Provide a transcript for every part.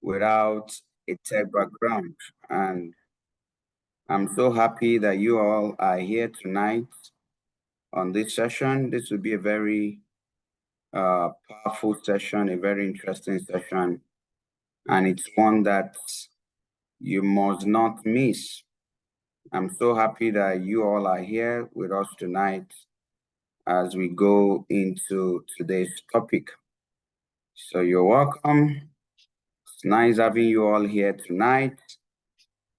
without a tech background. And I'm so happy that you all are here tonight on this session. This will be a very powerful session, a very interesting session, and it's one that you must not miss. I'm so happy that you all are here with us tonight as we go into today's topic. So you're welcome. It's nice having you all here tonight.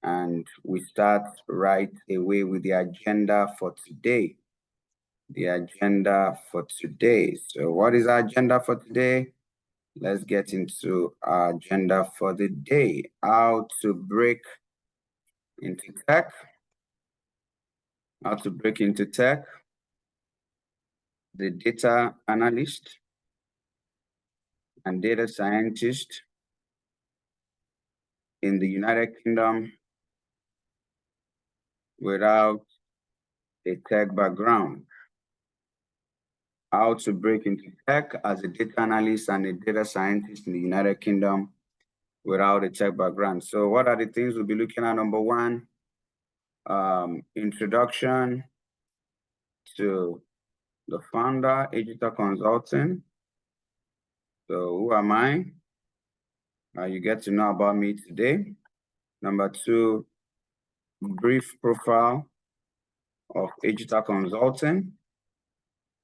And we start right away with the agenda for today. The agenda for today. So what is our agenda for today? Let's get into our agenda for the day. How to break into tech. How to break into tech. The data analyst and data scientist in the United Kingdom without a tech background. How to break into tech as a data analyst and a data scientist in the United Kingdom without a tech background. So what are the things we'll be looking at? Number one, introduction to the founder, Digital Consulting. So who am I? You get to know about me today. Number two, brief profile of Digital Consulting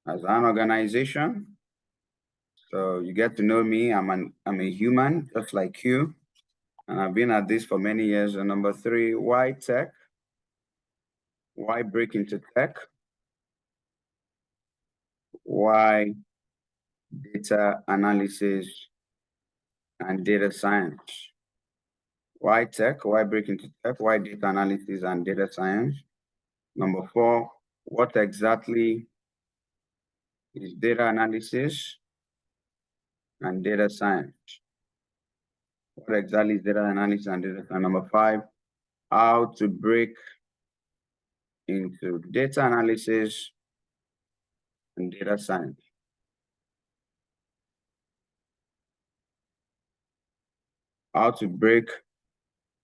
as an organization. So you get to know me. I'm a human just like you, and I've been at this for many years. And number three, why tech? Why break into tech? Why data analysis and data science? Why tech? Why break into tech? Why data analysis and data science? Number four, what exactly is data analysis and data science? What exactly is data analysis and data science? Number five, how to break into data analysis and data science. How to break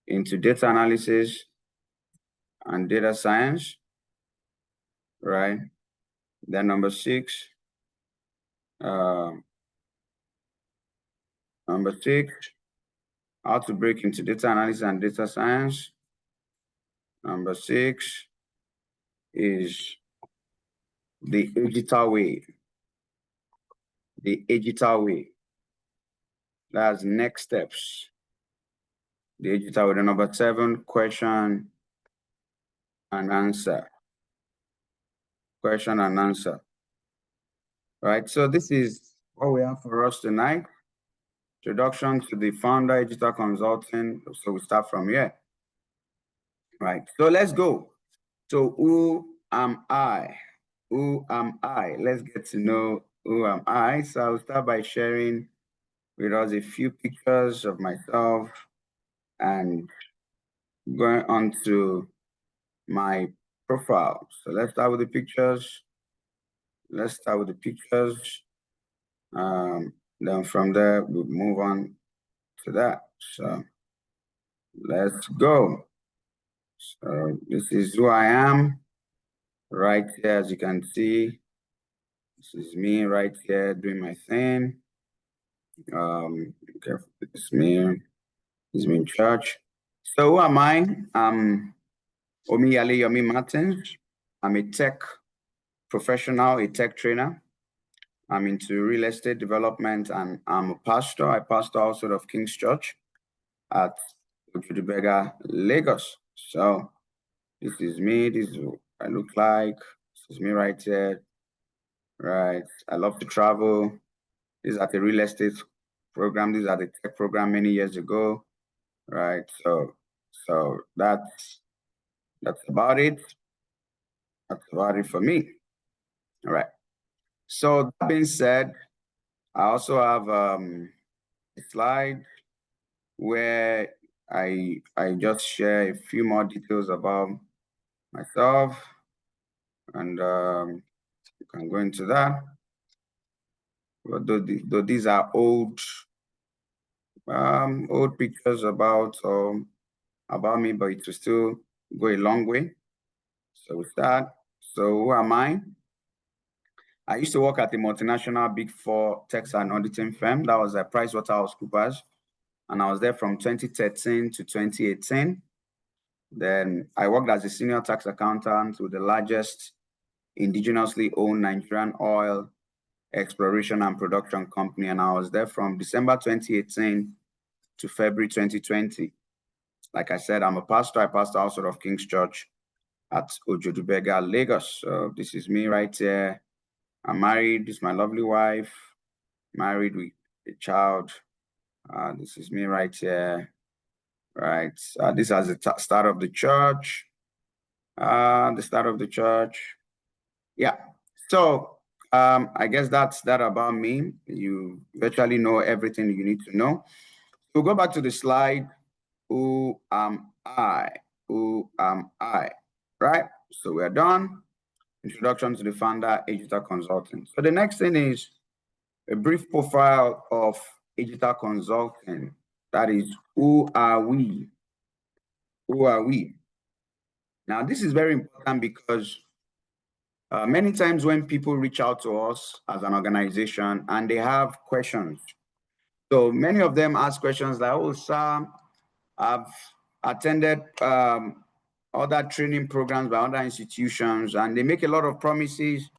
into data analysis and data science, right? Then number six, how to break into data analysis and data science. Number six is the digital way. The digital way. That's next steps. The digital way. The number seven, question and answer. Question and answer. Right. So this is what we have for us tonight. Introduction to the founder, Digital Consulting. So we start from here. Right. So let's go. So who am I? Who am I? Let's get to know who am I. So I'll start by sharing with us a few pictures of myself and going on to my profile. So let's start with the pictures. Then from there, we'll move on to that. So let's go. So this is who I am right here, as you can see. This is me right here doing my thing. Okay, it's me in church. So who am I? I'm Omiyale Yomi Martins. I'm a tech professional, a tech trainer. I'm into real estate development, and I'm a pastor. I pastor also of King's Church at Ojudubega, Lagos. So this is me. This is what I look like. This is me right here. Right. I love to travel. This is at a real estate program. This is at a tech program many years ago. Right. So that's about it. That's about it for me. All right. So that being said, I also have a slide where I just share a few more details about myself, and you can go into that. But though these are old old pictures about me, but it will still go a long way. So with that, so who am I? I used to work at a multinational Big Four tax and auditing firm. That was a PricewaterhouseCoopers, and I was there from 2013 to 2018. Then I worked as a senior tax accountant with the largest indigenously owned Nigerian oil exploration and production company, and I was there from December 2018 to February 2020. Like I said, I'm a pastor. I pastor outside of King's Church at Ojodubega, Lagos. So this is me right here. I'm married. This is my lovely wife. Married with a child. This is me right here. Right. This is the start of the church. The start of the church. Yeah. So I guess that's that about me. You virtually know everything you need to know. We'll go back to the slide. Who am I? Who am I? Right? So we're done. Introduction to the founder, Agita Consulting. So the next thing is a brief profile of Agita Consulting. That is, who are we? Who are we? Now, this is very important because many times when people reach out to us as an organization and they have questions, so many of them ask questions like, oh, sir, I've attended other training programs by other institutions, and they make a lot of promises.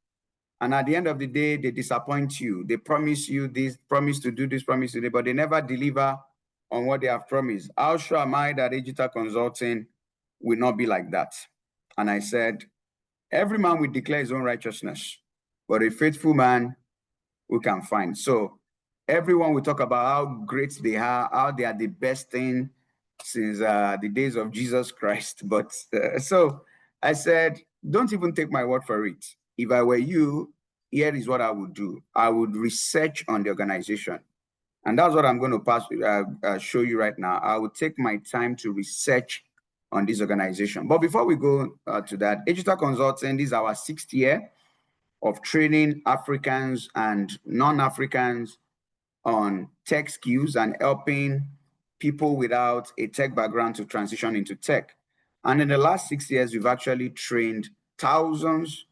And at the end of the day, they disappoint you. They promise you this, promise to do this, promise to do, but they never deliver on what they have promised. How sure am I that Agita Consulting will not be like that? And I said, every man will declare his own righteousness, but a faithful man we can find. So everyone will talk about how great they are, how they are the best thing since the days of Jesus Christ. But so I said, don't even take my word for it. If I were you, here is what I would do. I would research on the organization. And that's what I'm going to show you right now. I will take my time to research on this organization. But before we go to that, Agita Consulting, this is our 6th year of training Africans and non-Africans on tech skills and helping people without a tech background to transition into tech. And in the last 6 years, we've actually trained thousands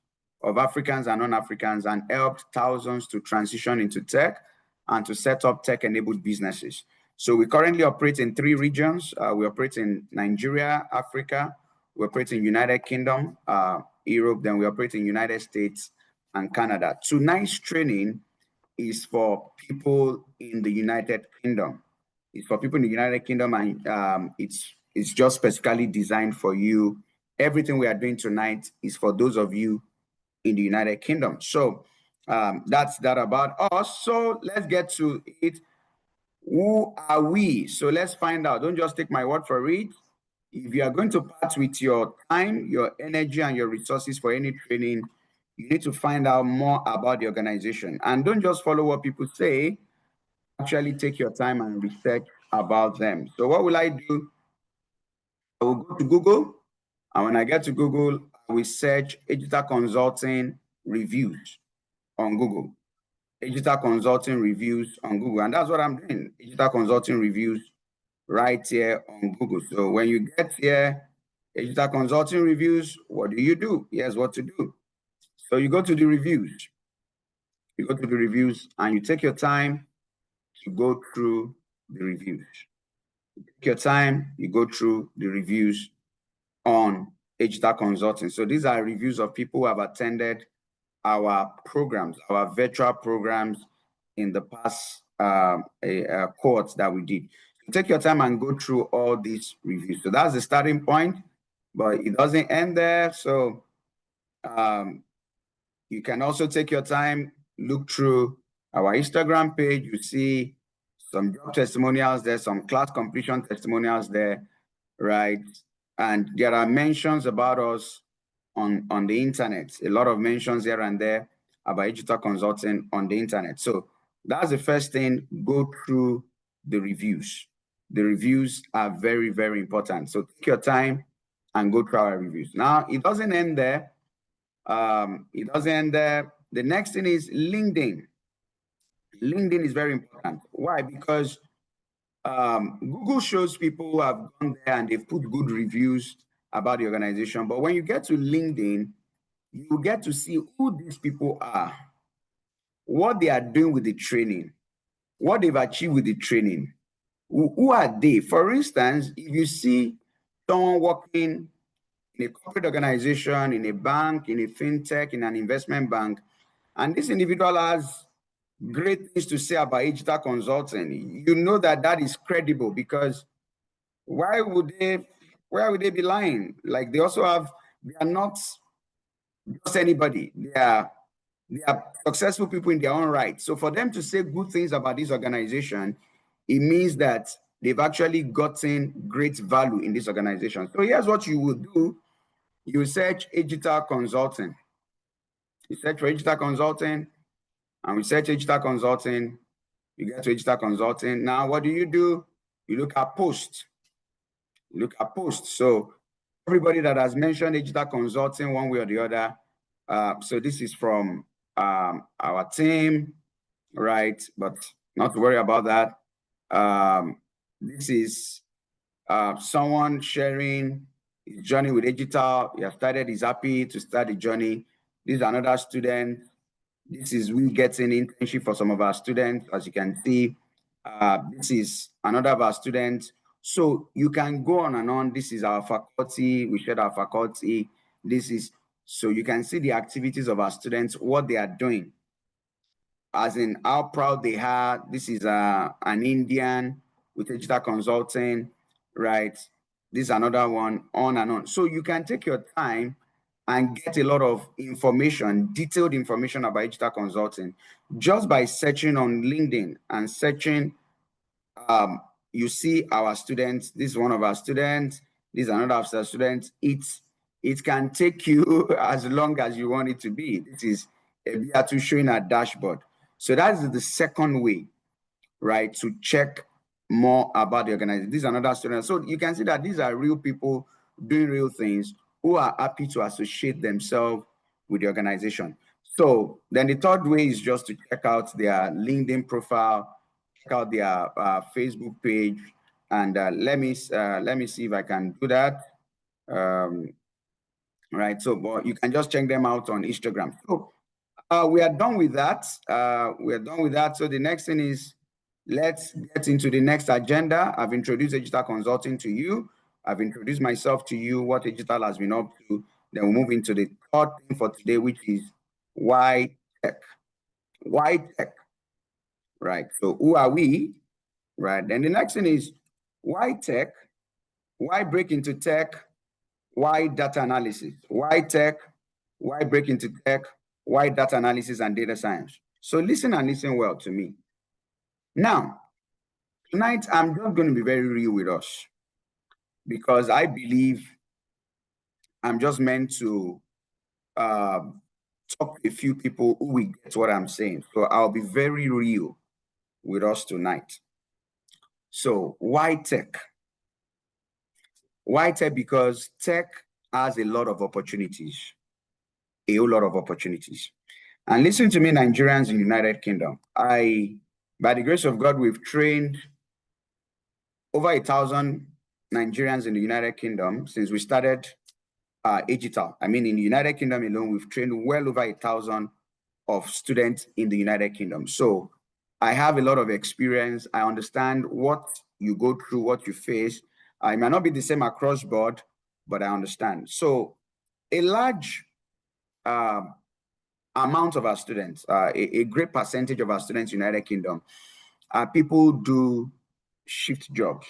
of Africans and non-Africans and helped thousands to transition into tech and to set up tech-enabled businesses. So we currently operate in 3 regions. We operate in Nigeria, Africa. We operate in United Kingdom, Europe. Then we operate in United States and Canada. Tonight's training is for people in the United Kingdom. It's for people in the United Kingdom, and it's just specifically designed for you. Everything we are doing tonight is for those of you in the United Kingdom. So that's that about us. So let's get to it. Who are we? So let's find out. Don't just take my word for it. If you are going to part with your time, your energy, and your resources for any training, you need to find out more about the organization. And don't just follow what people say. Actually take your time and research about them. So what will I do? I will go to Google. And when I get to Google, I will search Agita Consulting reviews on Google. Agita Consulting reviews on Google. And that's what I'm doing. Agita Consulting reviews right here on Google. So when you get here, Agita Consulting reviews, what do? Here's what to do. So you go to the reviews. You go to the reviews and you take your time to go through the reviews. You take your time, you go through the reviews on Agita Consulting. So these are reviews of people who have attended our programs, our virtual programs in the past cohorts that we did. So take your time and go through all these reviews. So that's the starting point, but it doesn't end there. So you can also take your time, look through our Instagram page. You see some job testimonials there, some class completion testimonials there, right? And there are mentions about us on the internet, a lot of mentions here and there about Agita Consulting on the internet. So that's the first thing, go through the reviews. The reviews are very, very important. So take your time and go through our reviews. Now, it doesn't end there. It doesn't end there. The next thing is LinkedIn. LinkedIn is very important. Why? Because Google shows people who have gone there and they've put good reviews about the organization. But when you get to LinkedIn, you get to see who these people are, what they are doing with the training, what they've achieved with the training. Who are they? For instance, if you see someone working in a corporate organization, in a bank, in a fintech, in an investment bank, and this individual has great things to say about digital consulting, you know that that is credible, because why would they be lying? Like, they also have, they are not just anybody. They are successful people in their own right. So for them to say good things about this organization, it means that they've actually gotten great value in this organization. So here's what you will do. You search digital consulting. You search for digital consulting, and we search digital consulting. You get to digital consulting. Now, what do? You look at posts. You look at posts. So everybody that has mentioned digital consulting one way or the other. So this is from our team, right? But not to worry about that. This is someone sharing his journey with digital. He has started, he's happy to start the journey. This is another student. This is we getting internship for some of our students, as you can see. This is another of our students. So you can go on and on. This is our faculty. We shared our faculty. This is, so you can see the activities of our students, what they are doing, as in how proud they are. This is an Indian with digital consulting, right? This is another one, on and on. So you can take your time and get a lot of information, detailed information about digital consulting, just by searching on LinkedIn and searching. You see our students. This is one of our students. This is another of our students. It can take you as long as you want it to be. This is a to showing a dashboard. So that is the second way, right, to check more about the organization. This is another student. So you can see that these are real people doing real things who are happy to associate themselves with the organization. So then the third way is just to check out their LinkedIn profile, check out their Facebook page, and let me see if I can do that. Right. So, but you can just check them out on Instagram. So we are done with that. So the next thing is, let's get into the next agenda. I've introduced digital consulting to you. I've introduced myself to you, what digital has been up to. Then we'll move into the third thing for today, which is why tech. Why tech? Right. So who are we? Right. Then the next thing is why tech? Why break into tech? Why data analysis? Why tech? Why break into tech? Why data analysis and data science? So listen and listen well to me. Now, tonight, I'm just going to be very real with us, because I believe I'm just meant to talk to a few people who will get what I'm saying. So I'll be very real with us tonight. So why tech? Why tech? Because tech has a lot of opportunities, a whole lot of opportunities. And listen to me, Nigerians in the United Kingdom. By the grace of God, we've trained over 1,000 Nigerians in the United Kingdom since we started digital. I mean, in the United Kingdom alone, we've trained well over 1,000 of students in the United Kingdom. So I have a lot of experience. I understand what you go through, what you face. It might not be the same across board, but I understand. So a large amount of our students, a great percentage of our students in the United Kingdom, people do shift jobs,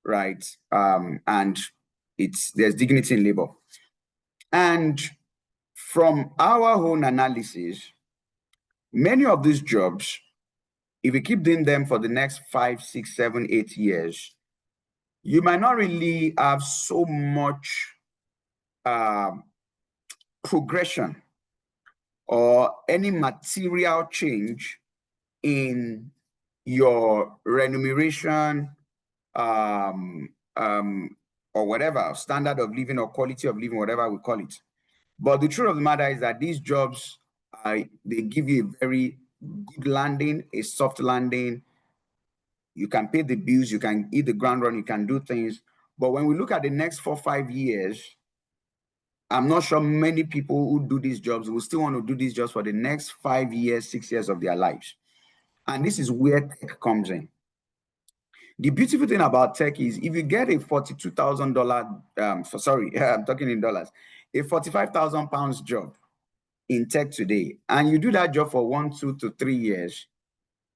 right? And there's dignity in labor. And from our own analysis, many of these jobs, if you keep doing them for the next 5, 6, 7, 8 years, you might not really have so much progression or any material change in your remuneration, or whatever, standard of living or quality of living, whatever we call it. But the truth of the matter is that these jobs, they give you a very good landing, a soft landing, You can pay the bills, you can eat the ground run, you can do things. But when we look at the next 4 or 5 years, I'm not sure many people who do these jobs will still want to do these jobs for the next 5 years, 6 years of their lives. And this is where tech comes in. The beautiful thing about tech is if you get a $42,000, I'm talking in dollars, a 45,000 pounds job in tech today, and you do that job for 1, 2 to 3 years,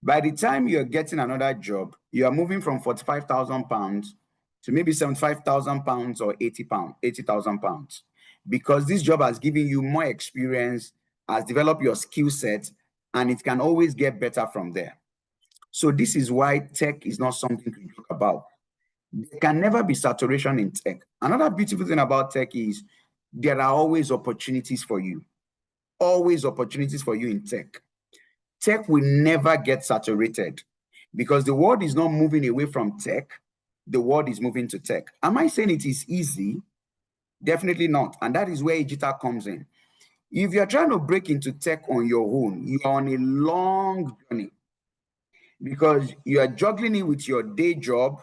by the time you're getting another job, you are moving from 45,000 pounds to maybe 75,000 pounds or 80,000 pounds, because this job has given you more experience, has developed your skill set, and it can always get better from there. So this is why tech is not something to joke about. There can never be saturation in tech. Another beautiful thing about tech is there are always opportunities for you. Always opportunities for you in tech. Tech will never get saturated because the world is not moving away from tech. The world is moving to tech. Am I saying it is easy? Definitely not. And that is where Ejita comes in. If you're trying to break into tech on your own, you're on a long journey because you are juggling it with your day job,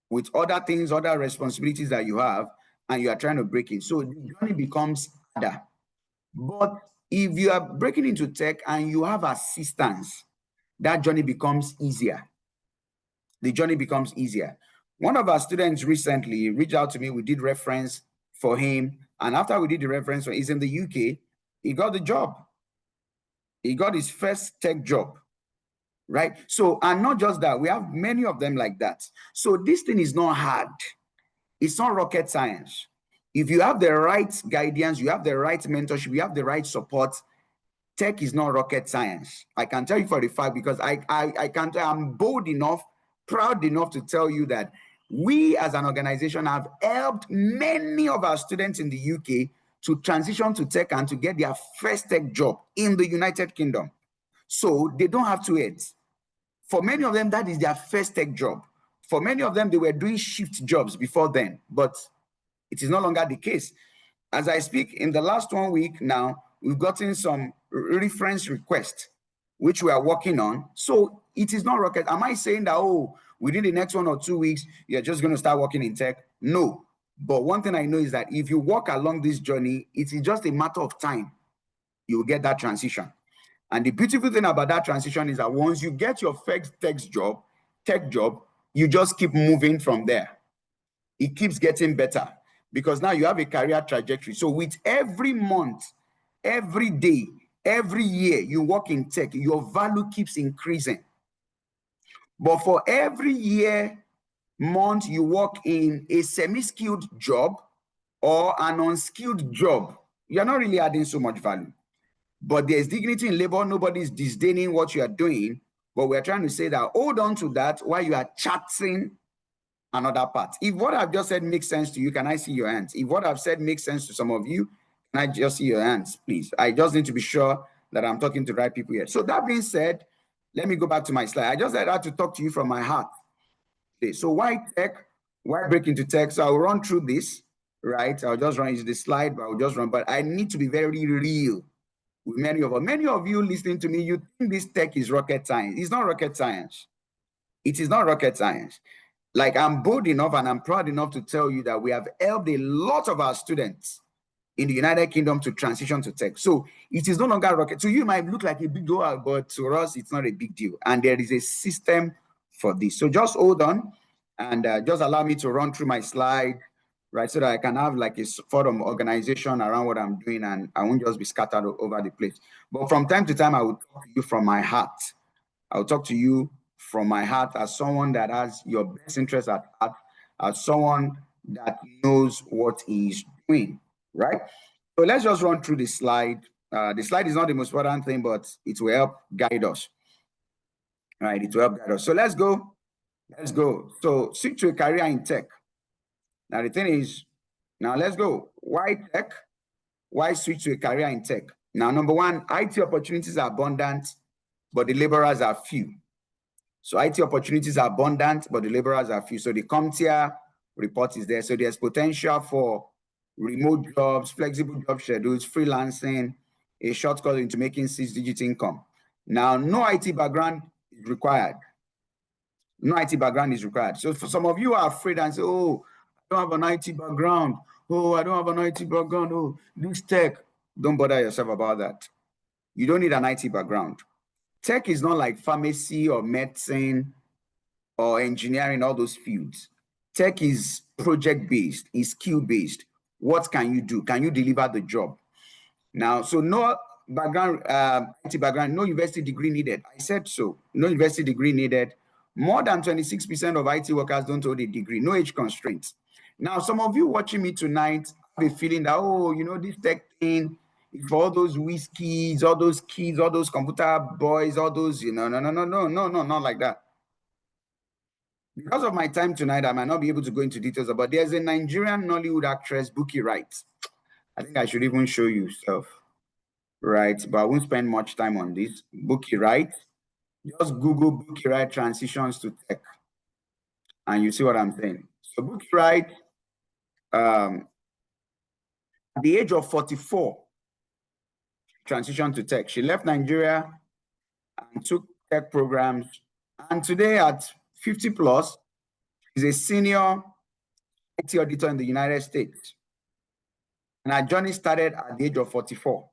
with other things, other responsibilities that you have, and you are trying to break in. So the journey becomes harder. But if you are breaking into tech and you have assistance, that journey becomes easier. The journey becomes easier. One of our students recently reached out to me. We did reference for him. And after we did the reference, he's in the UK, he got the job. He got his first tech job, right? So, and not just that, we have many of them like that. So this thing is not hard. It's not rocket science. If you have the right guidance, you have the right mentorship, you have the right support, tech is not rocket science. I can tell you for the fact because I'm bold enough, proud enough to tell you that we as an organization have helped many of our students in the UK to transition to tech and to get their first tech job in the United Kingdom. So they don't have to wait. For many of them, that is their first tech job. For many of them, they were doing shift jobs before then, but it is no longer the case. As I speak, in the last 1 week now, we've gotten some reference requests, which we are working on. So it is not rocket. Am I saying that, oh, within the next 1 or 2 weeks, you're just going to start working in tech? No. But one thing I know is that if you walk along this journey, it is just a matter of time. You will get that transition. And the beautiful thing about that transition is that once you get your first tech job, you just keep moving from there. It keeps getting better because now you have a career trajectory. So with every month, every day, every year you work in tech, your value keeps increasing. But for every year, month you work in a semi-skilled job or an unskilled job, you're not really adding so much value. But there's dignity in labor. Nobody's disdaining what you are doing. But we're trying to say that hold on to that while you are chatting another part. If what I've just said makes sense to you, can I see your hands? If what I've said makes sense to some of you, can I just see your hands, please? I just need to be sure that I'm talking to the right people here. So that being said, let me go back to my slide. I just had to talk to you from my heart. Okay, so why tech? Why break into tech? So I'll run through this, right? I'll just run into the slide, but I'll just run. But I need to be very real with many of you listening to me. You think this tech is rocket science. It's not rocket science. It is not rocket science. Like, I'm bold enough and I'm proud enough to tell you that we have helped a lot of our students in the United Kingdom to transition to tech. So it is no longer rocket. To you, it might look like a big deal, but to us, it's not a big deal. And there is a system for this. So just hold on and just allow me to run through my slide, right? So that I can have like a sort of organization around what I'm doing and I won't just be scattered over the place. But from time to time, I will talk to you from my heart. I'll talk to you from my heart as someone that has your best interest at heart, as someone that knows what he's doing, right? So let's just run through the slide. The slide is not the most important thing, but it will help guide us, right? It will help guide us. So let's go. Let's go. So switch to a career in tech. Now the thing is, now let's go. Why tech? Why switch to a career in tech? Now, number one, IT opportunities are abundant, but the laborers are few. So IT opportunities are abundant, but the laborers are few. So the CompTIA report is there. So there's potential for remote jobs, flexible job schedules, freelancing, a shortcut into making 6-digit income. Now, no IT background is required. No IT background is required. So for some of you are afraid and say, oh, I don't have an IT background. Oh, I don't have an IT background. Oh, this tech. Don't bother yourself about that. You don't need an IT background. Tech is not like pharmacy or medicine or engineering, all those fields. Tech is project-based, is skill-based. What can you do? Can you deliver the job? Now, so no background, IT background, no university degree needed. I said so. No university degree needed. More than 26% of IT workers don't hold a degree. No age constraints. Now, some of you watching me tonight have a feeling that, oh, you know, this tech thing is for all those whiskeys, all those kids, all those computer boys, all those, you know, no, not like that. Because of my time tonight, I might not be able to go into details about. There's a Nigerian Nollywood actress, Buki Wright. I think I should even show you stuff, right? But I won't spend much time on this. Buki Wright. Just Google Buki Wright transitions to tech, and you see what I'm saying. So Buki Wright, at the age of 44, transitioned to tech. She left Nigeria and took tech programs, and today at 50 plus, is a senior IT auditor in the United States. And our journey started at the age of 44.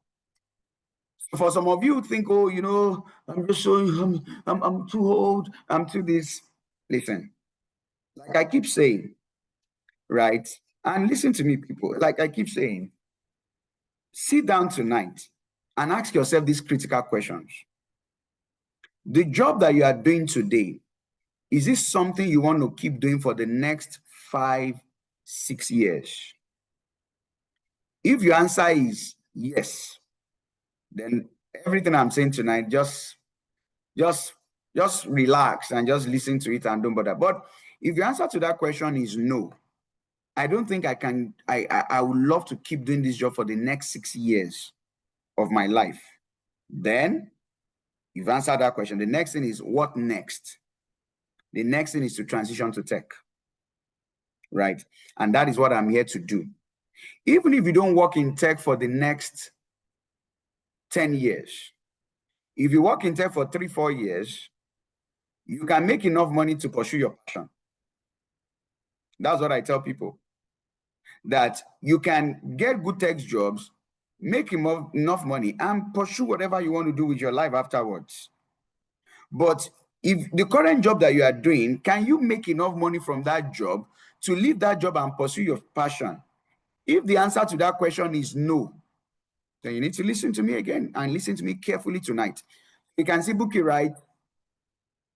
So for some of you who think, oh, you know, I'm just showing, I'm too old, I'm too this. Listen, like I keep saying, right? And listen to me, people, like I keep saying, sit down tonight and ask yourself these critical questions. The job that you are doing today, is this something you want to keep doing for the next 5, 6 years? If your answer is yes, then everything I'm saying tonight, just relax and just listen to it and don't bother. But if your answer to that question is no, I don't think I can. I would love to keep doing this job for the next 6 years of my life. Then you've answered that question. The next thing is what next? The next thing is to transition to tech, right? And that is what I'm here to do. Even if you don't work in tech for the next 10 years, if you work in tech for 3, 4 years, you can make enough money to pursue your passion. That's what I tell people, that you can get good tech jobs, make enough money, and pursue whatever you want to do with your life afterwards. But if the current job that you are doing, can you make enough money from that job to leave that job and pursue your passion? If the answer to that question is no, then you need to listen to me again and listen to me carefully tonight. You can see Buki Wright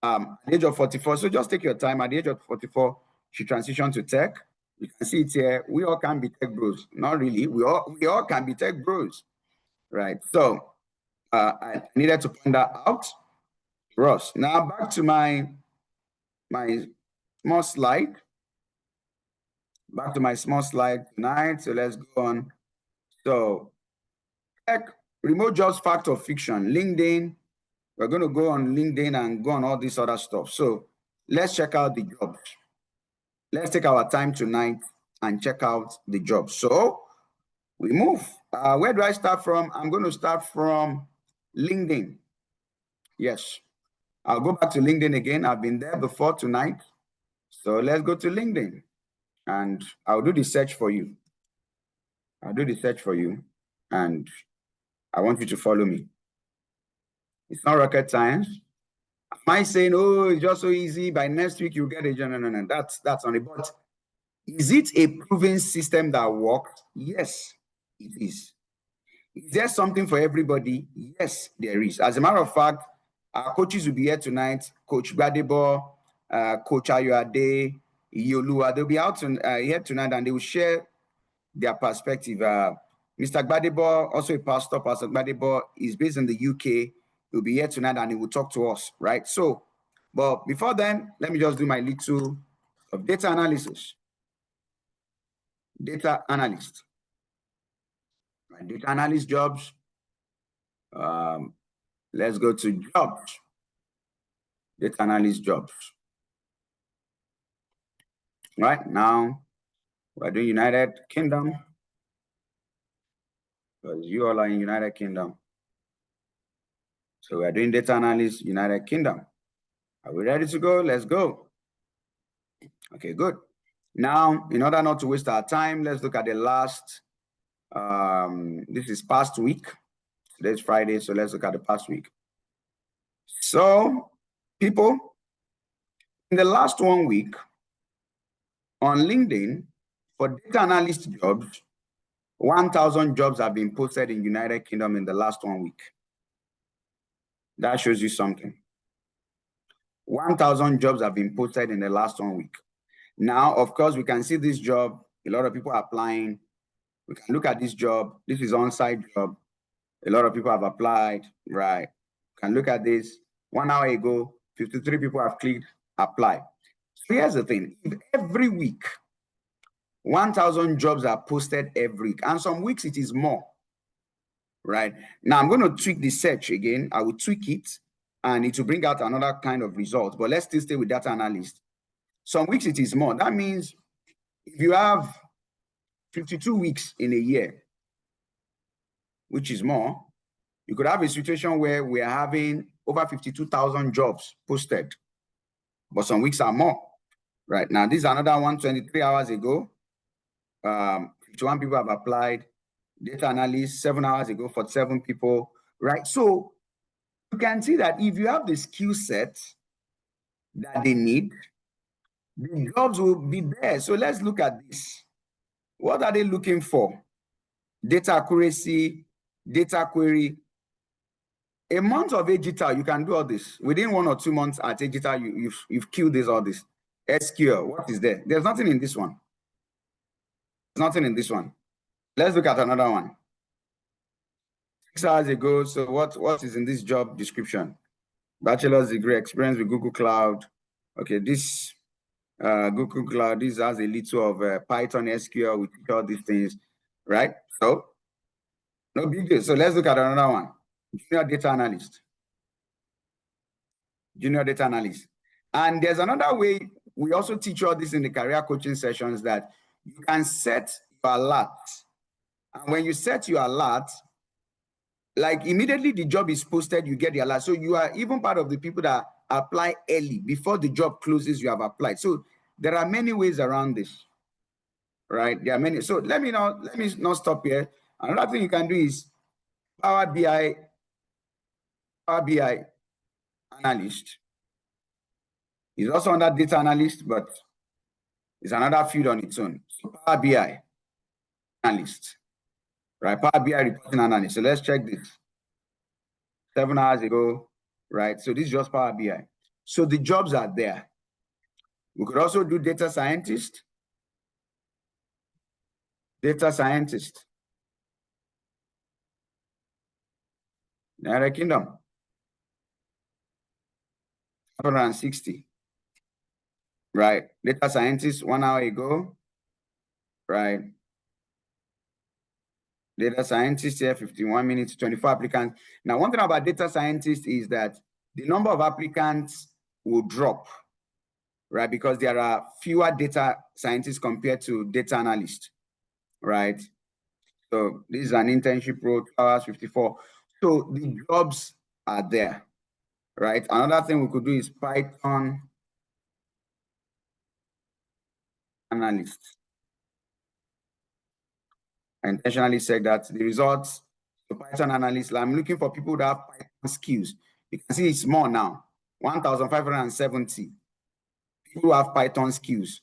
at the age of 44. So just take your time. At the age of 44, she transitioned to tech. You can see it here. We all can be tech bros. Not really. We all can be tech bros, right? So I needed to point that out. Ross. Now back to my small slide. Back to my small slide tonight. So let's go on. So tech, remote jobs, fact or fiction, LinkedIn. We're going to go on LinkedIn and go on all this other stuff. So let's check out the jobs. Let's take our time tonight and check out the jobs. So we move. Where do I start from? I'm going to start from LinkedIn. Yes, I'll go back to LinkedIn again. I've been there before tonight. So let's go to LinkedIn and I'll do the search for you. I'll do the search for you and I want you to follow me. It's not rocket science. Am I saying, oh, it's just so easy, by next week you'll get a job? No. That's on it. But is it a proven system that works? Yes, it is. Is there something for everybody? Yes, there is. As a matter of fact, our coaches will be here tonight. Coach Gbadebo, Coach Ayoade, Iyolua, they'll be out here tonight and they will share their perspective. Mr. Gbadebo, also a pastor, Pastor Gbadebo, is based in the UK. He'll be here tonight and he will talk to us, right? So, but before then, let me just do my little of data analysis. Data analyst. My data analyst jobs. Let's go to jobs. Data analyst jobs. Right now, we're doing United Kingdom. Because you all are in United Kingdom. So we're doing data analyst, United Kingdom. Are we ready to go? Let's go. Okay, good. Now, in order not to waste our time, let's look at the last, this is past week. Today's Friday, so let's look at the past week. So, people, in the last 1 week, on LinkedIn, for data analyst jobs, 1,000 jobs have been posted in United Kingdom in the last 1 week. That shows you something. 1,000 jobs have been posted in the last 1 week. Now, of course, we can see this job. A lot of people are applying. We can look at this job. This is on-site job. A lot of people have applied, right? We can look at this. 1 hour ago, 53 people have clicked apply. So here's the thing. If every week, 1,000 jobs are posted every week, and some weeks it is more, right? Now I'm going to tweak the search again. I will tweak it, and it will bring out another kind of result. But let's still stay with data analyst. Some weeks it is more. That means if you have 52 weeks in a year, which is more, you could have a situation where we are having over 52,000 jobs posted, but some weeks are more. Right now, this is another 123 hours ago. 51 people have applied. Data analyst 7 hours ago, 47 people. Right. So you can see that if you have the skill set that they need, the jobs will be there. So let's look at this. What are they looking for? Data accuracy, data query. A month of Agital, you can do all this. Within 1 or 2 months at Agital, you've killed this, all this. SQL, what is there? There's nothing in this one. There's nothing in this one. Let's look at another one. 6 hours ago, so what is in this job description? Bachelor's degree, experience with Google Cloud. Okay, this Google Cloud, this has a little of Python, SQL, we teach all these things, right? So, no big deal. So let's look at another one. Junior data analyst. Junior data analyst. And there's another way, we also teach all this in the career coaching sessions, that you can set your alert. And when you set your alert, like immediately the job is posted, you get the alert. So you are even part of the people that apply early. Before the job closes, you have applied. So there are many ways around this, right? There are many. So let me not stop here. Another thing you can do is Power BI analyst. It's also under data analyst, but it's another field on its own. So Power BI analyst, right? Power BI reporting analyst. So let's check this. 7 hours ago, right? So this is just Power BI. So the jobs are there. We could also do data scientist. Data scientist. United Kingdom. 160. Right. Data scientist 1 hour ago. Right. Data scientist here, 51 minutes, 24 applicants. Now, one thing about data scientists is that the number of applicants will drop, right? Because there are fewer data scientists compared to data analysts, right? So this is an internship role, 2 hours, 54. So the jobs are there, right? Another thing we could do is Python analyst. I intentionally said that the results for Python analyst, I'm looking for people that have Python skills. You can see it's more now, 1,570 people who have Python skills,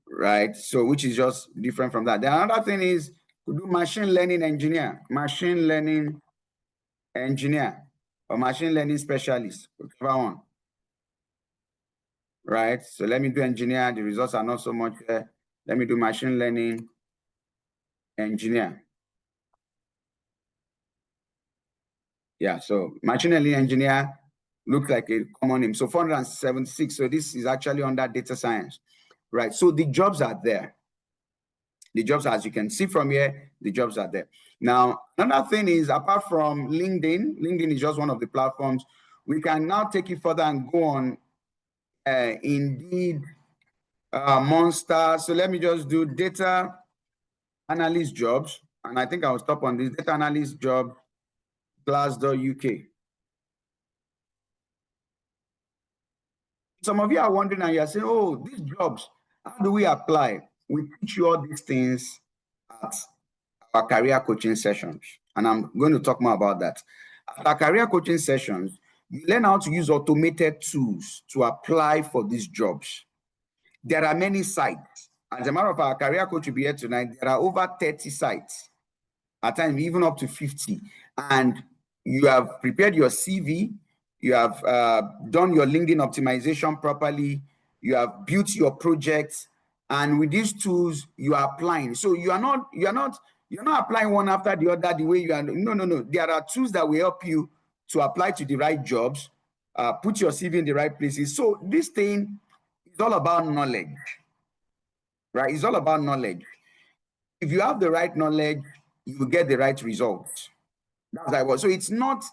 right? So which is just different from that. The another thing is to do machine learning engineer or machine learning specialist, whichever one, right? So let me do engineer. The results are not so much there. Let me do machine learning engineer. Yeah, so machine learning engineer looks like a common name. So 476. So this is actually under data science, right? So the jobs are there. The jobs, as you can see from here, the jobs are there. Now, another thing is, apart from LinkedIn is just one of the platforms. We can now take it further and go on Indeed, Monster. So let me just do data analyst jobs. And I think I'll stop on this data analyst job, class.uk. Some of you are wondering and you're saying, oh, these jobs, how do we apply? We teach you all these things at our career coaching sessions. And I'm going to talk more about that. At our career coaching sessions, you learn how to use automated tools to apply for these jobs. There are many sites. As a matter of fact, our career coach will be here tonight. There are over 30 sites, at times even up to 50. And you have prepared your CV, you have done your LinkedIn optimization properly, you have built your projects, and with these tools, you are applying. So you're not applying one after the other the way you are. No. There are tools that will help you to apply to the right jobs, put your CV in the right places. So this thing is all about knowledge, right? It's all about knowledge. If you have the right knowledge, you will get the right results. That's how it was. So it's not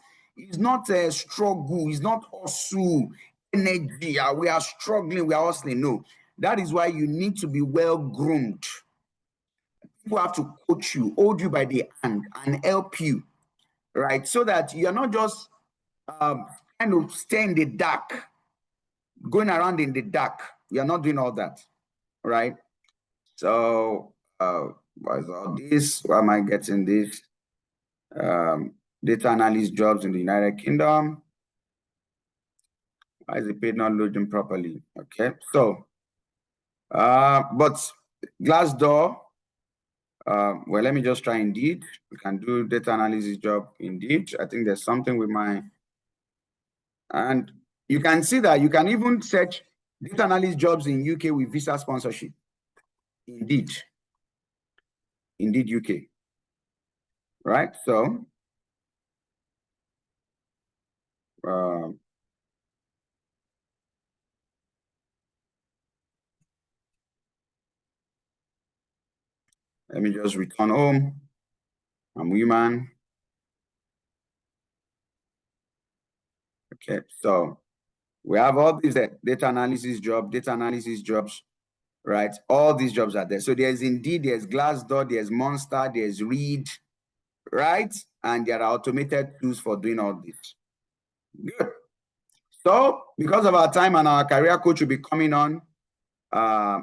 a struggle, it's not hustle, energy. We are struggling, we are hustling. No, that is why you need to be well groomed. People have to coach you, hold you by the hand, and help you, right? So that you're not just kind of stay in the dark, going around in the dark. You're not doing all that, right? So, what's all this? Why am I getting this? Data analyst jobs in the United Kingdom. Why is the page not loading properly? Okay, so, but Glassdoor, well, let me just try Indeed. We can do data analysis job Indeed. I think there's something with my, and you can see that you can even search data analyst jobs in UK with visa sponsorship. Indeed UK, right? So, let me just return home. I'm human. Okay, so we have all these data analysis jobs, right? All these jobs are there. So there's Indeed, there's Glassdoor, there's Monster, there's Reed, right? And there are automated tools for doing all this. Good. So because of our time, and our career coach will be coming on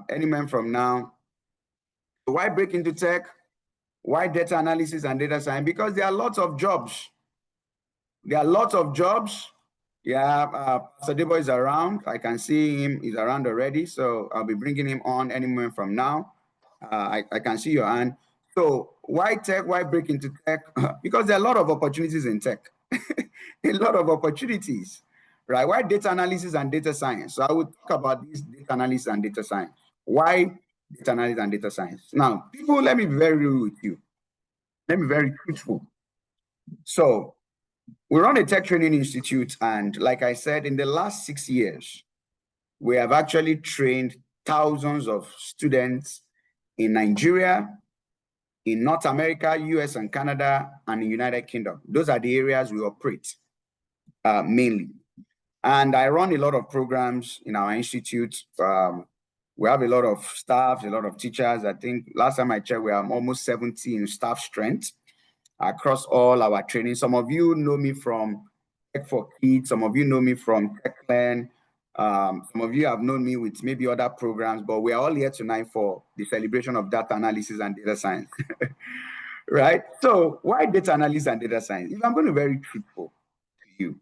any moment from now. Why break into tech? Why data analysis and data science? Because there are lots of jobs. There are lots of jobs. Yeah, Pastor Debo is around. I can see him. He's around already. So I'll be bringing him on any moment from now. I can see your hand. So why tech? Why break into tech? Because there are a lot of opportunities in tech. A lot of opportunities, right? Why data analysis and data science? So I will talk about this data analysis and data science. Why data analysis and data science? Now, people, let me be very real with you. Let me be very truthful. So we run a tech training institute, and like I said, in the last 6 years, we have actually trained thousands of students in Nigeria, in North America, US and Canada, and the United Kingdom. Those are the areas we operate mainly. And I run a lot of programs in our institute. We have a lot of staff, a lot of teachers. I think last time I checked, we are almost 70 in staff strength across all our training. Some of you know me from Tech for Kids. Some of you know me from TechLearn. Some of you have known me with maybe other programs, but we are all here tonight for the celebration of data analysis and data science, right? So why data analysis and data science? If I'm going to be very truthful to you,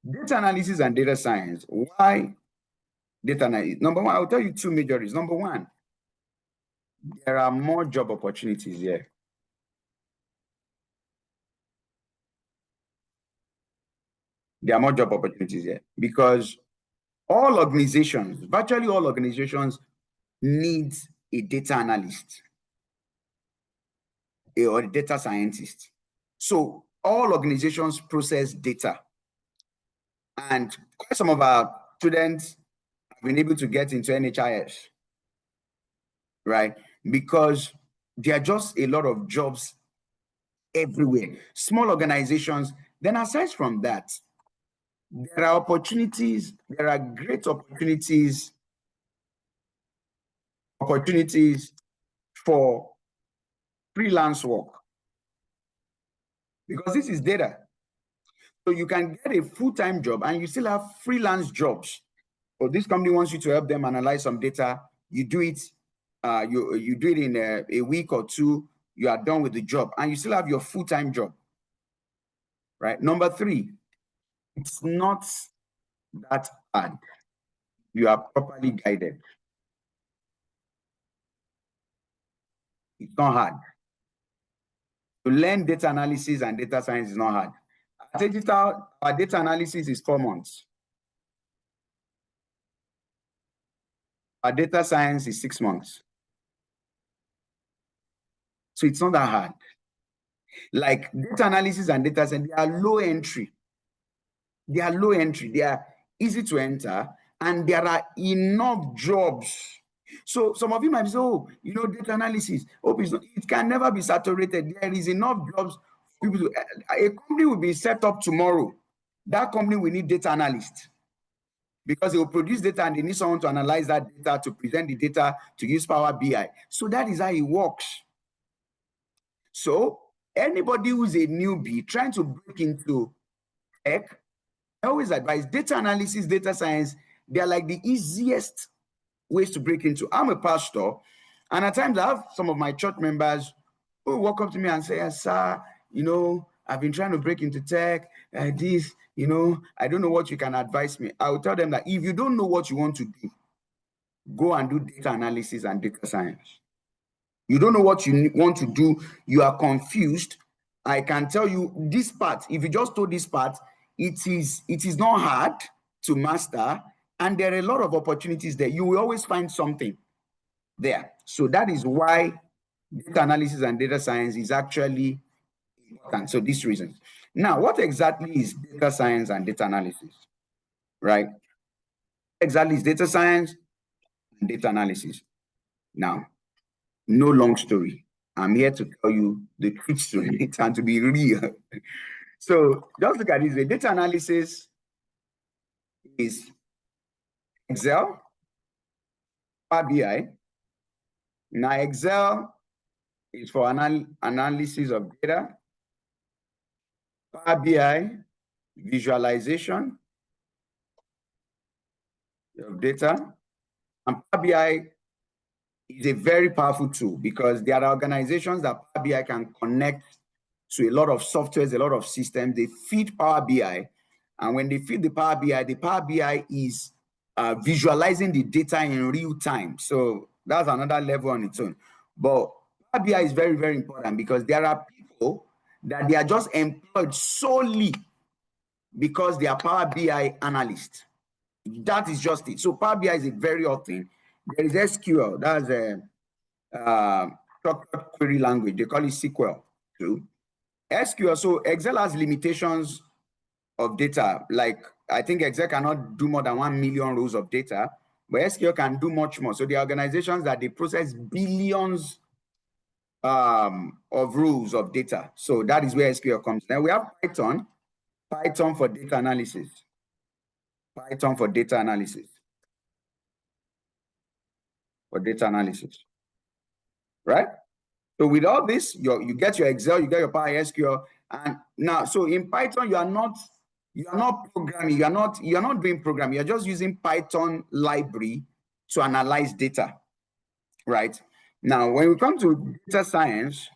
data analysis and data science, why data analysis? Number one, I'll tell you two major reasons. Number one, there are more job opportunities here. There are more job opportunities here because all organizations, virtually all organizations, need a data analyst or a data scientist. So all organizations process data. And quite some of our students have been able to get into NHIS, right? Because there are just a lot of jobs everywhere. Small organizations. Then aside from that, there are opportunities, there are great opportunities for freelance work because this is data. So you can get a full-time job and you still have freelance jobs or this company wants you to help them analyze some data. You do it, you do it in a week or two. You are done with the job, and you still have your full-time job, right? Number three, it's not that hard. You are properly guided. It's not hard. To learn data analysis and data science is not hard. Our data analysis is 4 months. Our data science is 6 months. So it's not that hard. Like data analysis and data science, they are low entry. They are low entry. They are easy to enter, and there are enough jobs. So some of you might say, oh, data analysis, it can never be saturated. There is enough jobs for people to, a company will be set up tomorrow. That company will need data analysts because it will produce data and they need someone to analyze that data, to present the data, to use Power BI. So that is how it works. So anybody who's a newbie trying to break into tech, I always advise data analysis, data science, they're like the easiest ways to break into. I'm a pastor, and at times I have some of my church members who walk up to me and say, yes, sir, I've been trying to break into tech, I don't know what you can advise me. I will tell them that if you don't know what you want to do, go and do data analysis and data science. You don't know what you want to do, you are confused. I can tell you this part, if you just do this part, it is not hard to master, and there are a lot of opportunities there. You will always find something there. So that is why data analysis and data science is actually important. So these reasons. Now, what exactly is data science and data analysis? Right? Exactly is data science and data analysis. Now, no long story. I'm here to tell you the truth to it and to be real. So just look at this. The data analysis is Excel, Power BI. Now, Excel is for analysis of data. Power BI, visualization of data. And Power BI is a very powerful tool because there are organizations that Power BI can connect to a lot of softwares, a lot of systems. They feed Power BI. And when they feed the Power BI is visualizing the data in real time. So that's another level on its own. But Power BI is very, very important because there are people that they are just employed solely because they are Power BI analysts. That is just it. So Power BI is a very odd thing. There is SQL. That's a structured query language. They call it SQL too. SQL. So Excel has limitations of data. Like I think Excel cannot do more than 1 million rows of data, but SQL can do much more. So the organizations that they process billions of rows of data. So that is where SQL comes. Then we have Python for data analysis. Python for data analysis. Right? So with all this, you get your Excel, you get your Power SQL, and now, so in Python, you are not programming, you are not doing programming, you're just using Python library to analyze data, right? Now, when we come to data science,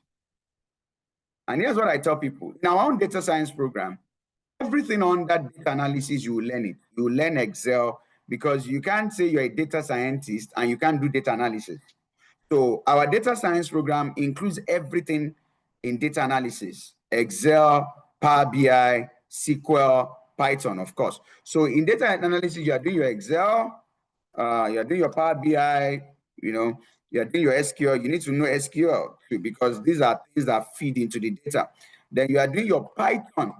and here's what I tell people, in our own data science program, everything on that data analysis, you will learn it. You will learn Excel, because you can't say you're a data scientist and you can't do data analysis. So our data science program includes everything in data analysis: Excel, Power BI, SQL, Python, of course. So in data analysis, you are doing your Excel, you are doing your Power BI, you are doing your SQL. You need to know SQL too, because these are things that feed into the data. Then you are doing your Python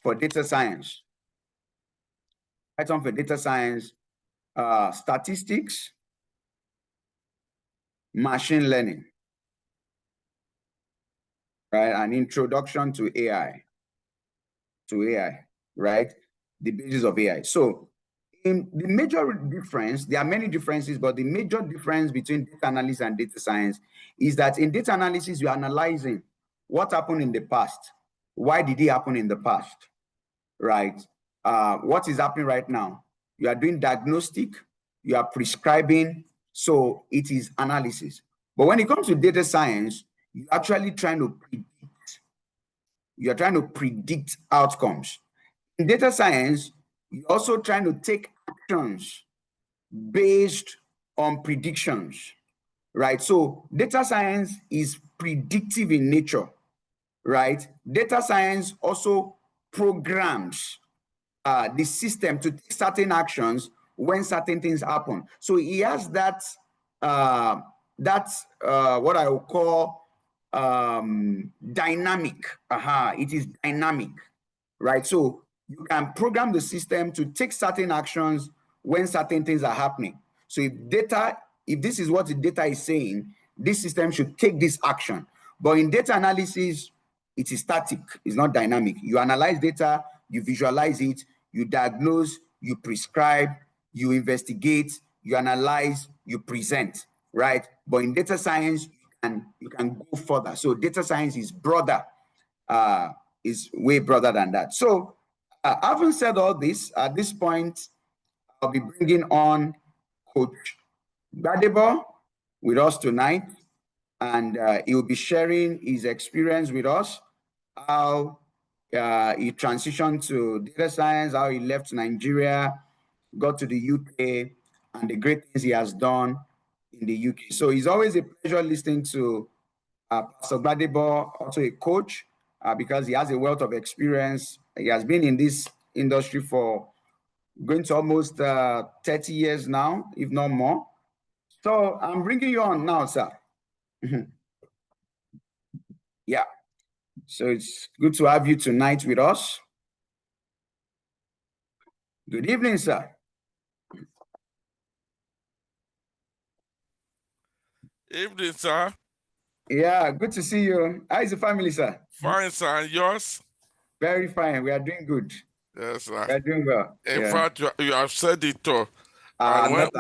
for data science. Python for data science, statistics, machine learning, right? An introduction to AI, right? The basis of AI. So in the major difference, there are many differences, but the major difference between data analysis and data science is that in data analysis, you're analyzing what happened in the past. Why did it happen in the past, right? What is happening right now? you are doing diagnostic, you are prescribing, so it is analysis. But when it comes to data science, you're actually trying to predict outcomes. In data science, you're also trying to take actions based on predictions, right? So data science is predictive in nature, right? Data science also programs the system to take certain actions when certain things happen. So he has what I would call dynamic. It is dynamic, right? So you can program the system to take certain actions when certain things are happening. So if this is what the data is saying, this system should take this action. But in data analysis, it is static, it's not dynamic. You analyze data, you visualize it, you diagnose, you prescribe, you investigate, you analyze, you present, right? But in data science, you can go further. So data science is broader, is way broader than that. So having said all this, at this point, I'll be bringing on Coach Gbadebo with us tonight, and he will be sharing his experience with us, how he transitioned to data science, how he left Nigeria, got to the UK, and the great things he has done in the UK. So it's always a pleasure listening to Pastor Gbadebo, also a coach, because he has a wealth of experience. He has been in this industry for going to almost 30 years now, if not more. So I'm bringing you on now, sir. Yeah. So it's good to have you tonight with us. Good evening, sir. Evening, sir. Yeah, good to see you. How is the family, sir? Fine, sir. And yours? Very fine. We are doing good. Yes, sir. We are doing well. In fact, you have said it all. And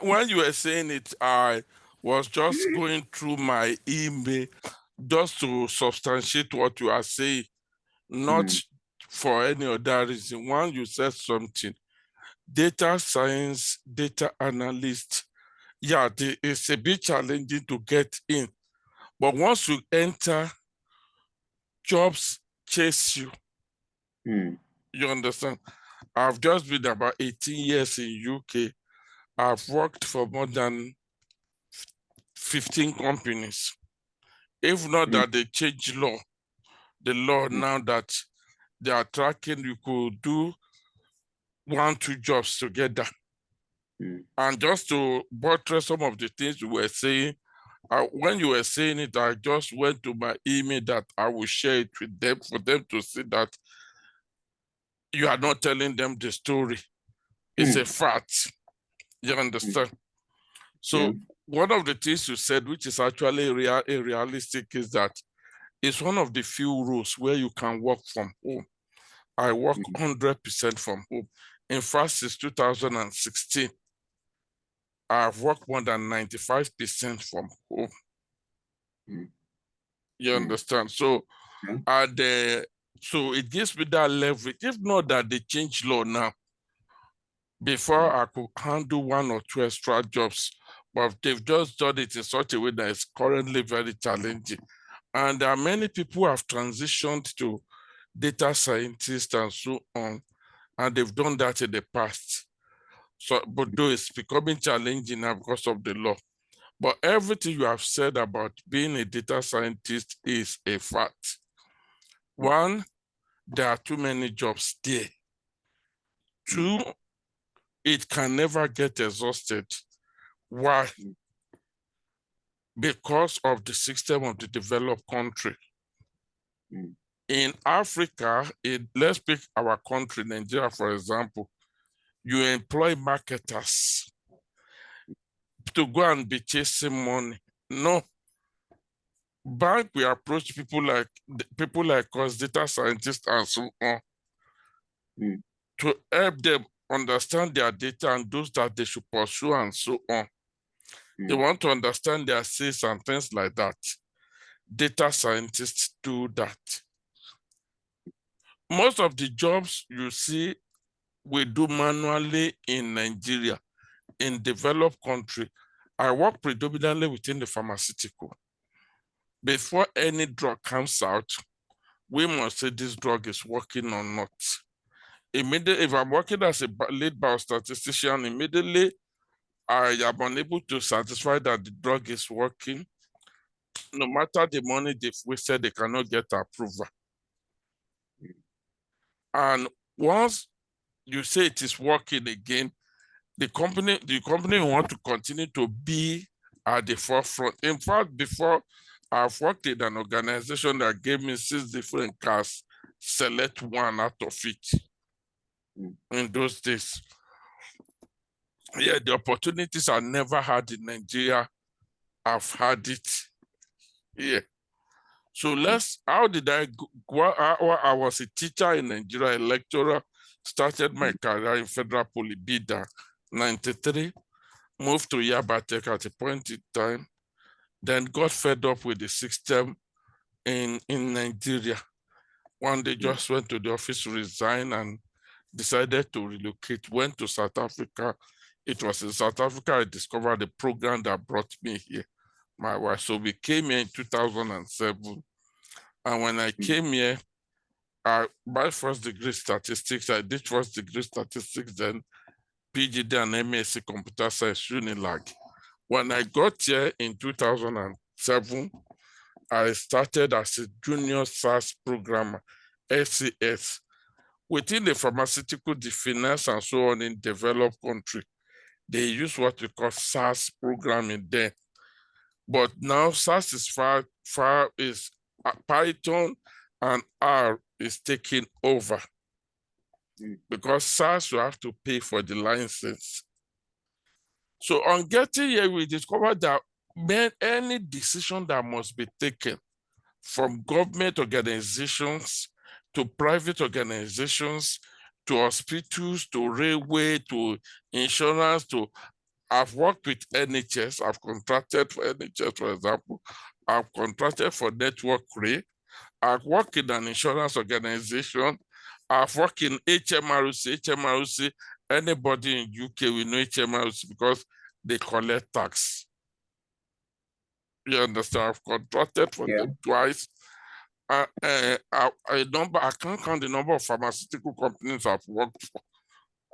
when you were saying it, I was just going through my email just to substantiate what you are saying, not for any other reason. One, you said something. Data science, data analyst. Yeah, it's a bit challenging to get in. But once you enter, jobs chase you. You understand? I've just been about 18 years in UK. I've worked for more than 15 companies. If not that they change the law now that they are tracking, you could do 1-2 jobs together. And just to buttress some of the things you were saying, when you were saying it, I just went to my email that I will share it with them for them to see that you are not telling them the story. It's a fact. You understand? So one of the things you said, which is actually realistic, is that it's one of the few rules where you can work from home. I work 100% from home. In fact, since 2016, I've worked more than 95% from home. You understand? So, so it gives me that leverage. If not that they change law now, before I could handle 1 or 2 extra jobs, but they've just done it in such a way that it's currently very challenging. And there are many people who have transitioned to data scientists and so on, and they've done that in the past. So, but though it's becoming challenging now because of the law. But everything you have said about being a data scientist is a fact. One, there are too many jobs there. Two, it can never get exhausted. Why? Because of the system of the developed country. In Africa, let's pick our country, Nigeria, for example, you employ marketers to go and be chasing money. No. Bank will approach people like us, data scientists and so on, to help them understand their data and those that they should pursue and so on. They want to understand their sales and things like that. Data scientists do that. Most of the jobs you see we do manually in Nigeria, in developed country. I work predominantly within the pharmaceutical. Before any drug comes out, we must say this drug is working or not. Immediately, if I'm working as a lead biostatistician, immediately I am unable to satisfy that the drug is working. No matter the money they've wasted, they cannot get approval. And once you say it is working again, the company want to continue to be at the forefront. In fact, before, I've worked in an organization that gave me 6 different cars, select one out of it in those days. Yeah, the opportunities I never had in Nigeria, I've had it here. So how did I go? I was a teacher in Nigeria, a lecturer, started my career in Federal Poly Bida, 93, moved to Yaba Tech at a point in time, then got fed up with the system in Nigeria. One day just went to the office, resigned, and decided to relocate, went to South Africa. It was in South Africa I discovered the program that brought me here, my wife. So we came here in 2007. And when I came here, my first degree statistics, I did first degree statistics, then PhD and MSc computer science, Unilag. When I got here in 2007, I started as a junior SAS programmer, SCS, within the pharmaceutical, the finance, and so on in developed country. They use what we call SAS programming there. But now SAS is Python and R is taking over. Because SAS you have to pay for the license. So on getting here, we discovered that any decision that must be taken from government organizations to private organizations to hospitals to railway to insurance to I've worked with NHS, I've contracted for NHS, for example, I've contracted for Network Ray, I've worked in an insurance organization, I've worked in HMRC, anybody in UK will know HMRC because they collect tax. You understand? I've contracted for them twice. I can't count the number of pharmaceutical companies I've worked for.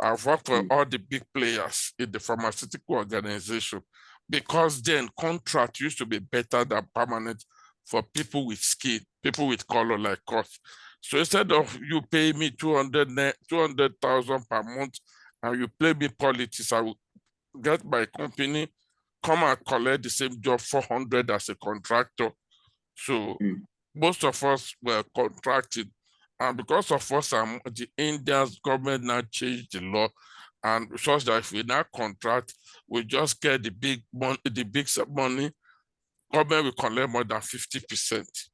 I've worked for all the big players in the pharmaceutical organization because then contract used to be better than permanent for people with skin, people with color like us. So instead of you pay me 200,000 per month and you play me politics, I will get my company, come and collect the same job 400 as a contractor. So most of us were contracted. And because of us, the India's government now changed the law, and such that if we now contract, we just get the big money. Government will collect more than 50%.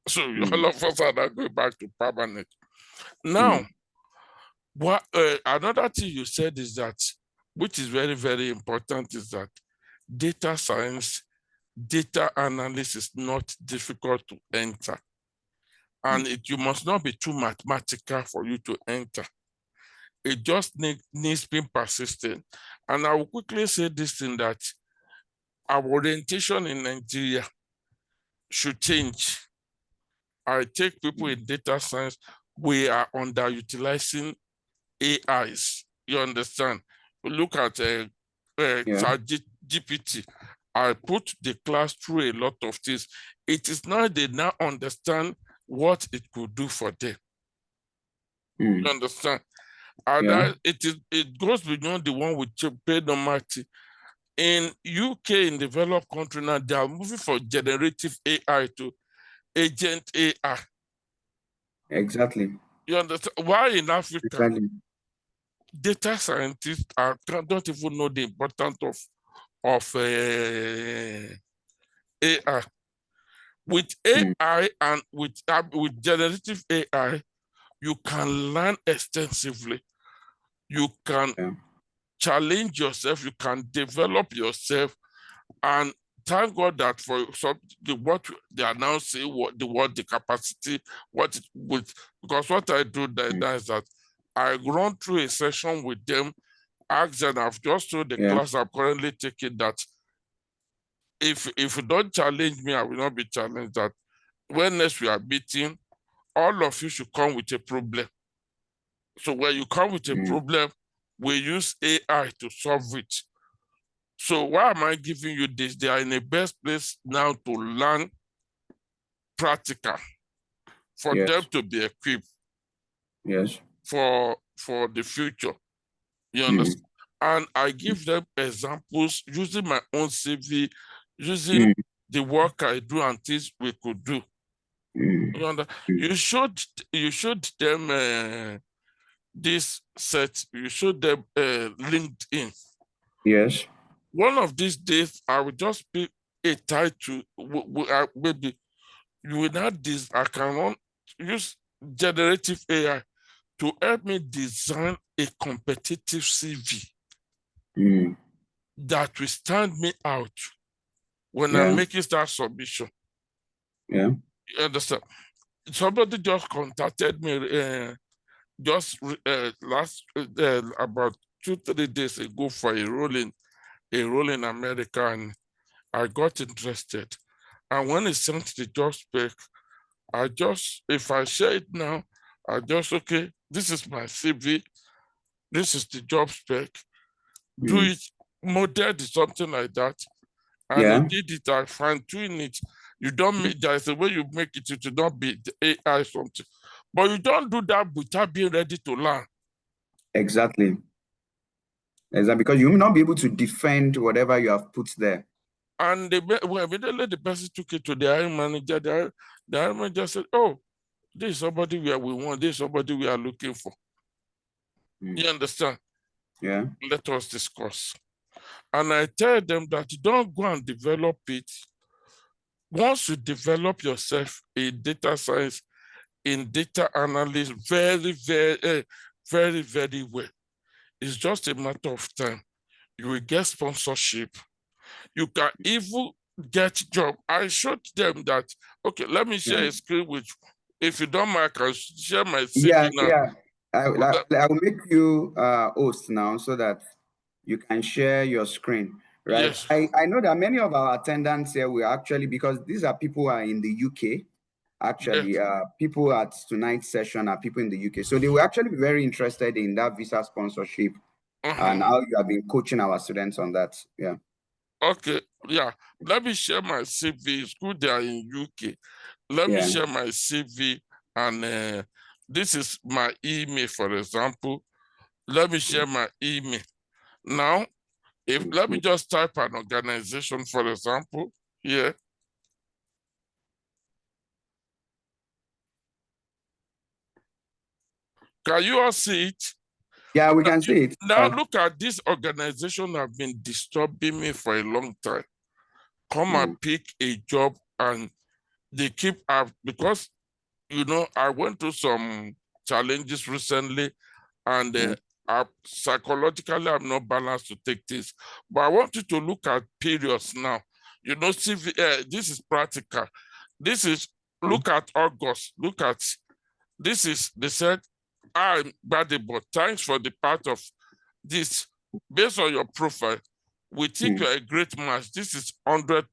So all of us are now going back to permanent. Now, what another thing you said is that, which is very, very important, is that data science, data analysis is not difficult to enter. And you must not be too mathematical for you to enter. It just needs being persistent. And I will quickly say this thing, that our orientation in Nigeria should change. I take people in data science, we are underutilizing AIs. You understand? Look at ChatGPT. I put the class through a lot of things. It is now they now understand what it could do for them. You understand? And it goes beyond the one with pedomarty. In UK, in developed country now, they are moving from generative AI to agent AI. Exactly. You understand? Why in Africa, data scientists don't even know the importance of AI. With AI and with generative AI, you can learn extensively. You can challenge yourself. You can develop yourself. And thank God that for what they are now saying, the capacity, because what I do now is that I run through a session with them, ask them. I've just told the class I'm currently taking that if you don't challenge me, I will not be challenged. That when next we are meeting, all of you should come with a problem. So when you come with a problem, we use AI to solve it. So why am I giving you this? They are in the best place now to learn practical for them to be equipped for the future. You understand? And I give them examples using my own CV, using the work I do and things we could do. You understand? You showed them this set, you showed them LinkedIn. Yes. One of these days, I will just pick a title. Maybe you will not this. I can use generative AI to help me design a competitive CV that will stand me out when I'm making that submission. Yeah. You understand? Somebody just contacted me just last about 2-3 days ago for a role in America, and I got interested. And when he sent the job spec, if I share it now, okay, this is my CV, this is the job spec, do it, model it, something like that. And he did it, I fine-tune it. You don't make, there's a way you make it to not be the AI something. But you don't do that without being ready to learn. Exactly. Because you will not be able to defend whatever you have put there. And immediately the person took it to the hiring manager. The hiring manager said, oh, this is somebody we want, this is somebody we are looking for. You understand? Yeah. Let us discuss. And I tell them that you don't go and develop it. Once you develop yourself in data science, in data analysis, very, very well, it's just a matter of time. You will get sponsorship. You can even get job. I showed them that, okay, let me share a screen with you. If you don't mind, I can share my CV now. Yeah. I will make you host now so that you can share your screen, right? Yes. I know that many of our attendants here will actually, because these are people who are in the UK, actually, Yes. people at tonight's session are people in the UK. So they will actually be very interested in that visa sponsorship and how you have been coaching our students on that. Yeah. Okay, yeah. Let me share my CV. It's good they are in UK. Let me share my CV, and this is my email, for example. Let me share my email. Now, let me just type an organization, for example, here. Can you all see it? Yeah, we can see it. Now look at this organization have been disturbing me for a long time. Come and pick a job, and they keep up because I went through some challenges recently, and psychologically I'm not balanced to take this. But I want you to look at periods now. This is practical. This is, look at August. Look at, this is, they said, I'm Badebo. Thanks for the part of this. Based on your profile, we think you're a great match. This is $100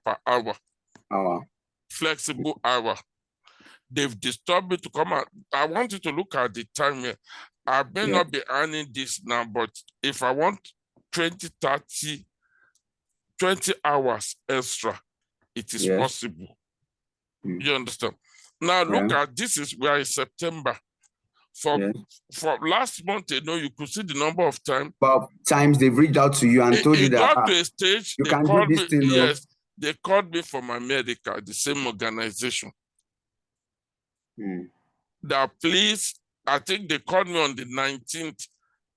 per hour. Flexible hour. They've disturbed me to come out. I want you to look at the time here. I may not be earning this now, but if I want 20, 30, 20 hours extra, it is possible. You understand? Now look at this, we are in September. For last month, you could see the number of times. But times they've reached out to you and told you It that got to a stage, you they can do called this me. thing. Yes, they called me from America, the same organization. That please, I think they called me on the 19th.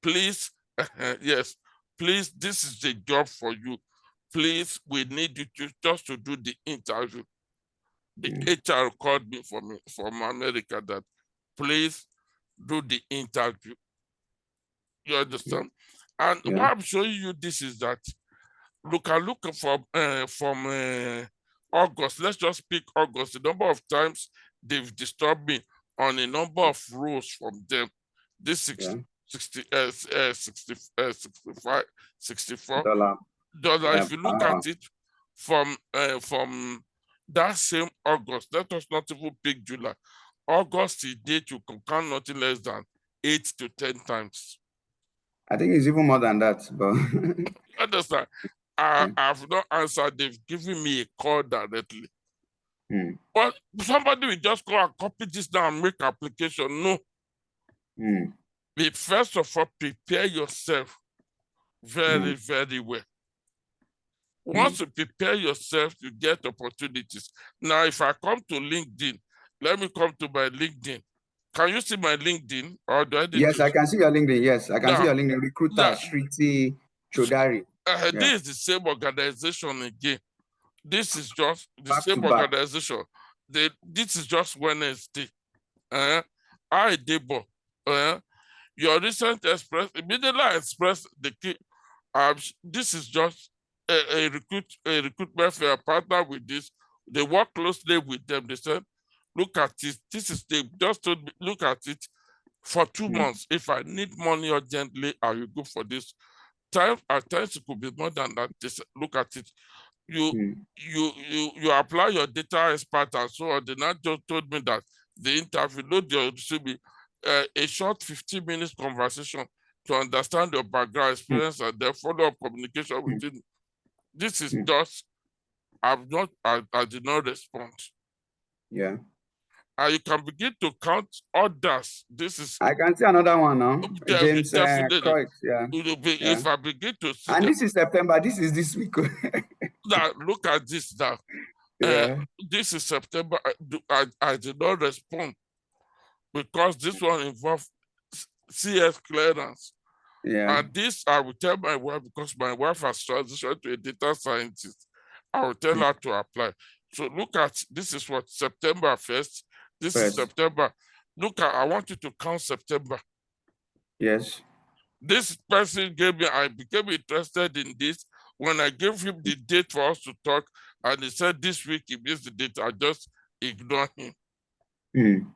Please, yes, please, this is the job for you. Please, we need you just to do the interview. The HR called me from America that please do the interview. You understand? And why I'm showing you this is that look from August. Let's just pick August. The number of times they've disturbed me on a number of roles from them. This Yeah. 65, 64 Dollar. dollar. Yeah. If you look at it from that same August, let us not even pick July. August to date, you can count nothing less than 8 to 10 times. I think it's even more than that, but Understand? yeah. I've not answered. They've given me a call directly. Mm. But somebody will just go and copy this down and make application. No. Mm. First of all, prepare yourself very, Mm. very well. Mm. Once you prepare yourself, you get opportunities. Now, if I come to LinkedIn, let me come to my LinkedIn. Can you see my LinkedIn, or do I need Yes, to? I can see your LinkedIn. Yes, I can see Now, your LinkedIn. Recruiter now Shriti Chodari. Yeah. this is the same organization again. This is just the Back to same back. organization. This is just Wednesday. I Debo. Your recent express immediately I express the key. This is just a recruitment fair partner with this. They work closely with them. They said, look at it. This is they just told me, look at it for 2 months. If I need money urgently, I will go for this. Time at times it could be more than that. They said, look at it. You Mm. you apply your data expert and so on. They now just told me that the interview, no, there should be a short 15 minutes conversation to understand your background Mm. experience and then follow up communication with Mm. you. This is Mm. just I did not respond. Yeah. And you can begin to count others. This is I can see another one now. James definitely Croix. Yeah. Yeah. if I begin to see And them. this is September. This is this week. Now look at this now. Uh, Yeah. this is September. I did not respond because this one involved CS clearance. Yeah. And this I will tell my wife because my wife has transitioned to a data scientist. I will tell Mm. her to apply. So look at this is what September 1st. This is First. September. Look at I want you to count September. Yes. This person gave me, I became interested in this when I gave him the date for us to talk, and he said this week he missed the date. I just ignored him. Mm.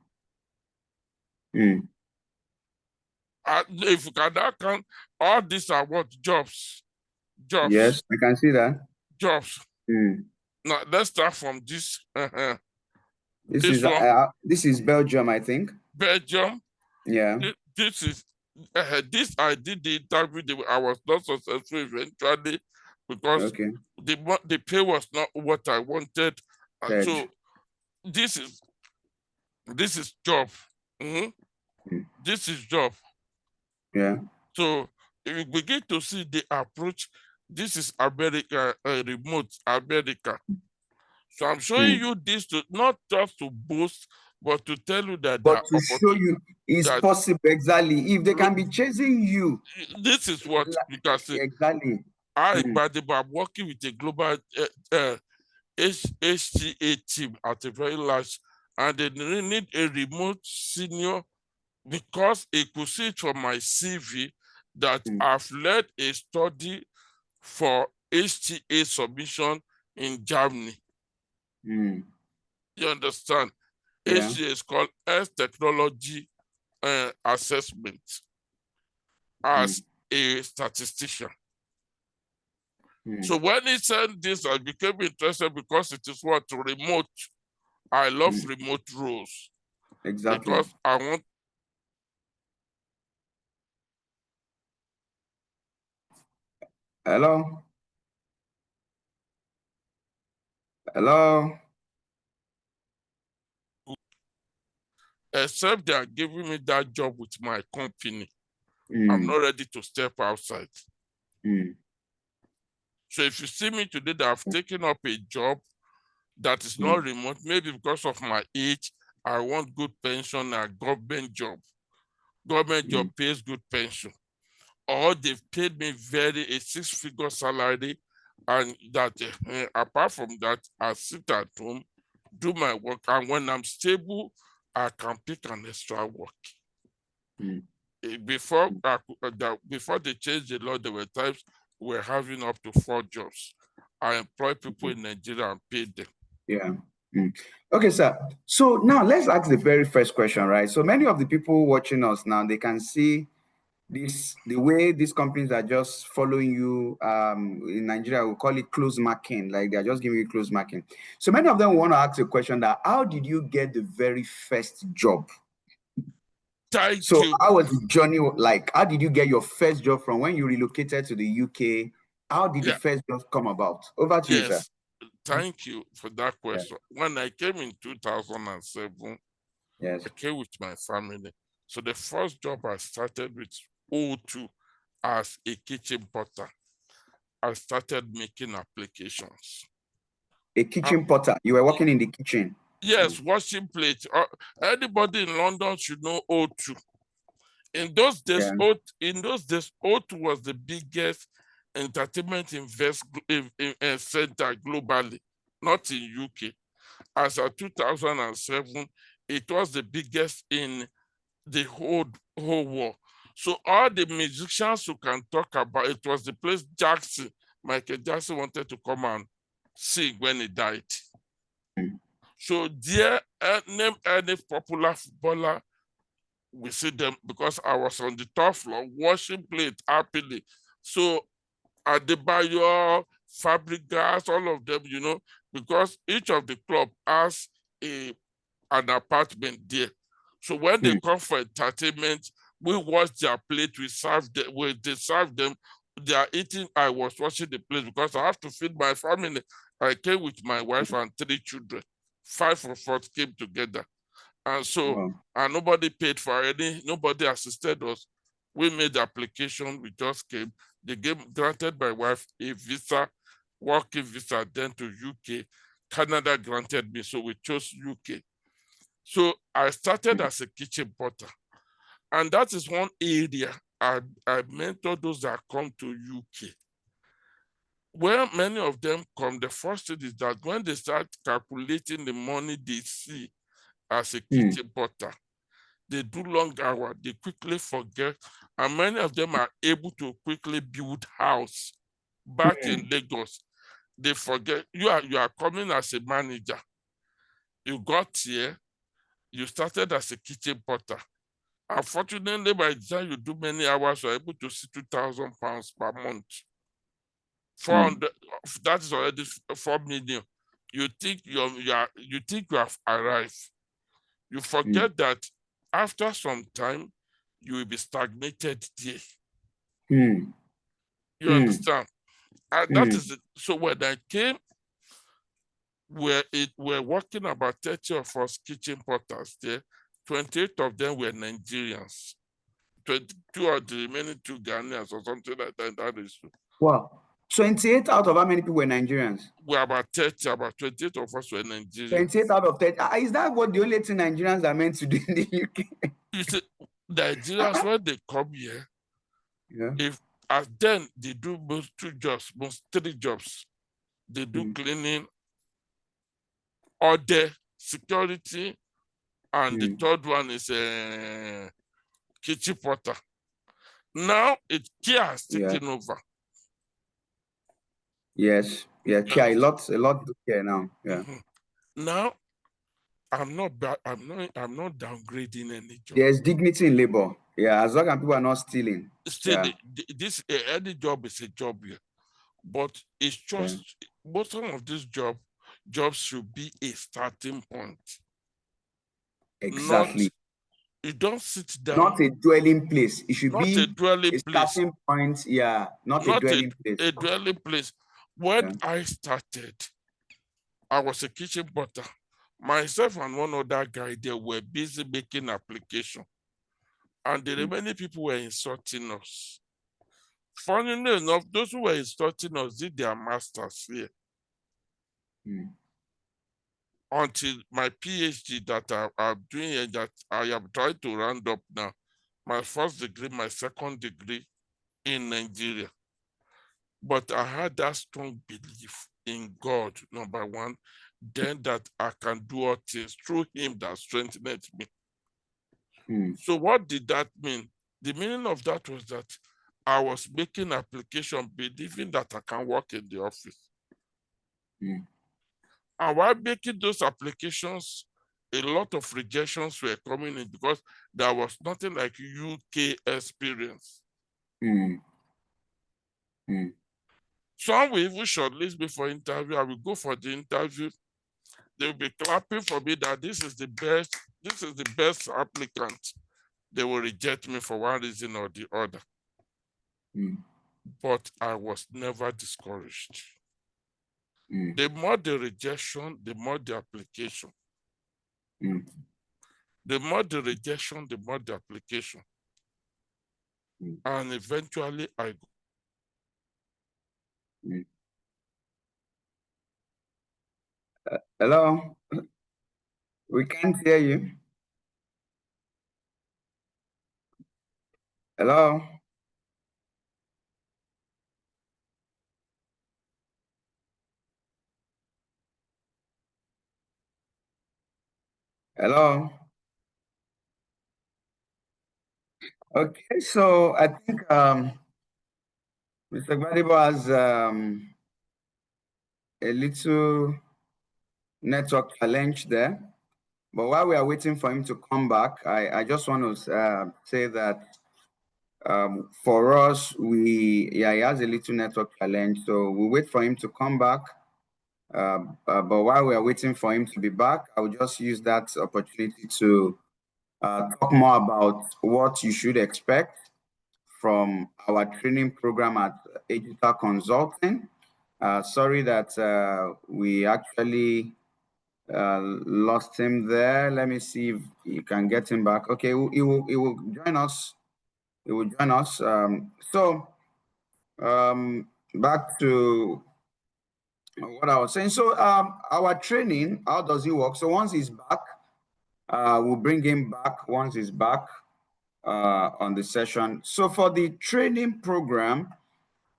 Mm. If you can now count, all these are what jobs, Yes, I can see that. jobs. Mm. Now let's start from this. This This is one, this is Belgium, I think. Belgium. Yeah. This is this. I did the interview. I was not successful eventually because Okay. the pay was not what I wanted. Good. So this is job. Mhm. Mm. This is job. Yeah. So if you begin to see the approach, this is America, remote America. So I'm showing Mm. you this to not just to boast, but to tell you that there But are to show opportunities. you it's That possible exactly. If they can be chasing you, this is what you can see. exactly. Mm. But I'm working with a global HTA team at a very large, and they need a remote senior because they could see it from my CV that Mm. I've led a study for HTA submission in Germany. Mm. You understand? Yeah. HTA is called Health Technology Assessment Mm. as a statistician. Mm. So when he said this, I became interested because it is what remote. I love Mm. remote roles Exactly. because I want. Hello. Hello. Except they are giving me that job with my company, I'm Mm. not ready to step outside. Mm. So if you see me today that I've taken up a job that is not Mm. remote, maybe because of my age, I want good pension and government job. Government job Mm. pays good pension. Or they've paid me a 6-figure salary, and that apart from that, I sit at home, do my work, and when I'm stable, I can pick an extra work. Mm. Before they changed the law, there were times we're having up to 4 jobs. I employ people in Nigeria and pay them. Yeah. Okay, sir. So now let's ask the very first question, right? So many of the people watching us now, they can see the way these companies are just following you. In Nigeria, we call it close marking, like they're just giving you close marking. So many of them want to ask a question that how did you get the very first job? Thank So you. how was the journey like? How did you get your first job from when you relocated to the UK? How did the Yeah. first job come about? Over to you, sir. Yes. Thank you for that Yeah. question. When I came in 2007, Yes. I came with my family. So the first job I started with O2 as a kitchen porter. I started making applications. A Uh, kitchen porter. You were working in the kitchen. yes, washing plates. Anybody in London should know O2. In those days, Yeah. O2 was the biggest entertainment center globally, not in UK. As of 2007, it was the biggest in the whole world. So all the musicians who can talk about it was the place Michael Jackson wanted to come and sing when he died. So there, name any popular footballer, we see them because I was on the top floor washing plate happily. So Adebayo, Fabregas, all of them, because each of the club has an apartment there. So when they come for entertainment, we wash their plate, we serve them, they serve them, they are eating, I was washing the plate because I have to feed my family. I came with my wife and 3 children. 5 of us came together. And so, Wow. and nobody paid for nobody assisted us. We made the application, we just came. They granted my wife a visa, working visa, then to UK. Canada granted me, so we chose UK. So I started as a kitchen porter. And that is one area I mentor those that come to UK. Where many of them come, the first thing is that when they start calculating the money they see as a kitchen porter, they do long hours, they quickly forget, and many of them are able to quickly build house back in Lagos. They forget you are coming as a manager. You got here, you started as a kitchen porter. Unfortunately, by the time you do many hours, you're able to see £2,000 per month. 400, that is already 4 million. You think you think you have arrived. You forget that after some time, you will be stagnated there. You understand? And that is it. So when I came, we're working about 30 of us kitchen porters there. 28 of them were Nigerians. 22 of the remaining 2 Ghanaians or something like that. That is true. Wow. 28 out of how many people were Nigerians? We're about 30, about 28 of us were Nigerians. 28 out of 30. Is that what the only thing Nigerians are meant to do in the UK? You see, Nigerians, when they come here, Yeah. then they do most 3 jobs. They do cleaning, order, security, and the third one is kitchen porter. Now Kia has taken over. Yes. Yeah. Kia, a lot to care now. Yeah. Now I'm not downgrading any job. There's dignity in labor. Yeah, as long as people are not stealing. Still, this any job is a job here, but it's just some of these jobs should be a starting point. Exactly. You don't sit down. Not a dwelling place. It should be a dwelling place. starting point. Yeah, not a dwelling place. A dwelling place. When I started, I was a kitchen porter. Myself and one other guy there were busy making application. And the remaining people were insulting us. Funnily enough, those who were insulting us did their masters here. Until my PhD that I'm doing and that I am trying to round up now. My first degree, my second degree in Nigeria. But I had that strong belief in God, number one, then that I can do all things through him that strengthened me. So what did that mean? The meaning of that was that I was making application believing that I can work in the office. And while making those applications, a lot of rejections were coming in because there was nothing like UK experience. Some will even shortlist me for interview. I will go for the interview. They will be clapping for me that this is the best applicant. They will reject me for one reason or the other. But I was never discouraged. The more the rejection, the more the application. The more the rejection, the more the application. And eventually I go. Hello? We can't hear you. Hello? Hello? Okay, so I think Mr. Gbadibo has a little network challenge there. But while we are waiting for him to come back, I just want to say that for us, he has a little network challenge. So we wait for him to come back. But while we are waiting for him to be back, I will just use that opportunity to talk more about what you should expect from our training program at Digital Consulting. Sorry that we actually lost him there. Let me see if you can get him back. Okay, he will join us. He will join us. Back to what I was saying. So our training, how does it work? So once he's back, we'll bring him back once he's back on the session. So for the training program,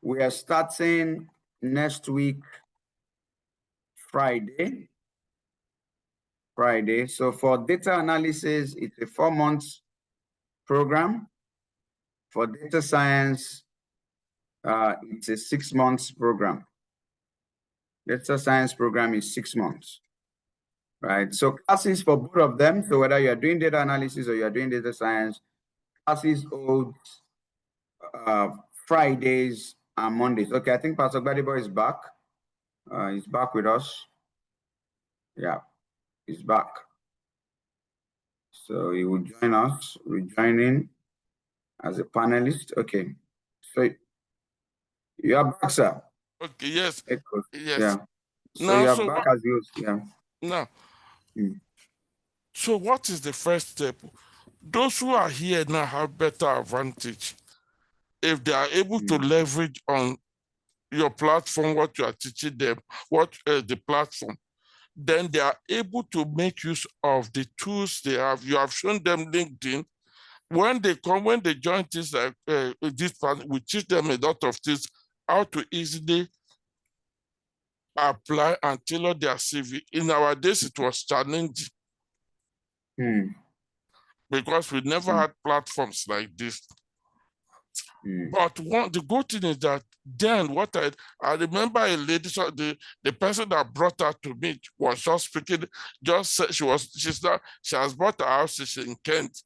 we are starting next week, Friday. So for data analysis, it's a 4-month program. For data science, it's a 6-month program. Data science program is 6 months, right? So classes for both of them. So whether you're doing data analysis or you're doing data science, classes hold Fridays and Mondays. Okay, I think Pastor Gbadibo is back. He's back with us. Yeah, he's back. So he will join us, rejoining as a panelist. Okay. So you are back, sir. Okay, yes. Yes. Yeah. So now, you are back as you. Yeah. Now, so what is the first step? Those who are here now have better advantage if they are able to leverage on your platform, what you are teaching them, what the platform, then they are able to make use of the tools they have. You have shown them LinkedIn. When they join this, this part, we teach them a lot of things, how to easily apply and tailor their CV. In our days, it was challenging because we never had platforms like this. But the good thing is that then I remember a lady, so the person that brought her to me was just speaking, just said she has bought a house, she's in Kent.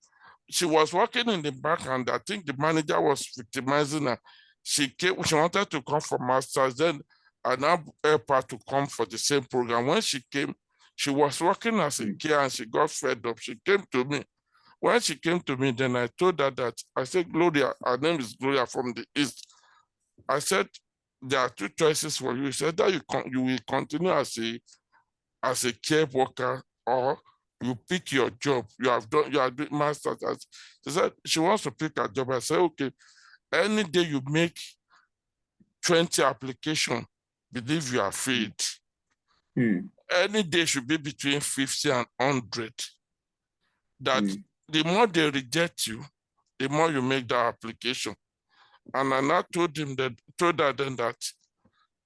She was working in the back and I think the manager was victimizing her. She wanted to come for master's, then I now helped her to come for the same program. When she came, she was working as a care and she got fed up. She came to me. When she came to me, then I told her that, I said, Gloria, her name is Gloria from the East. I said, there are 2 choices for you. She said that you will continue as a care worker or you pick your job. You are doing master's. She said she wants to pick a job. I said, okay, any day you make 20 applications, believe you are freed. Any day should be between 50 and 100. That the more they reject you, the more you make that application. And I now told her then that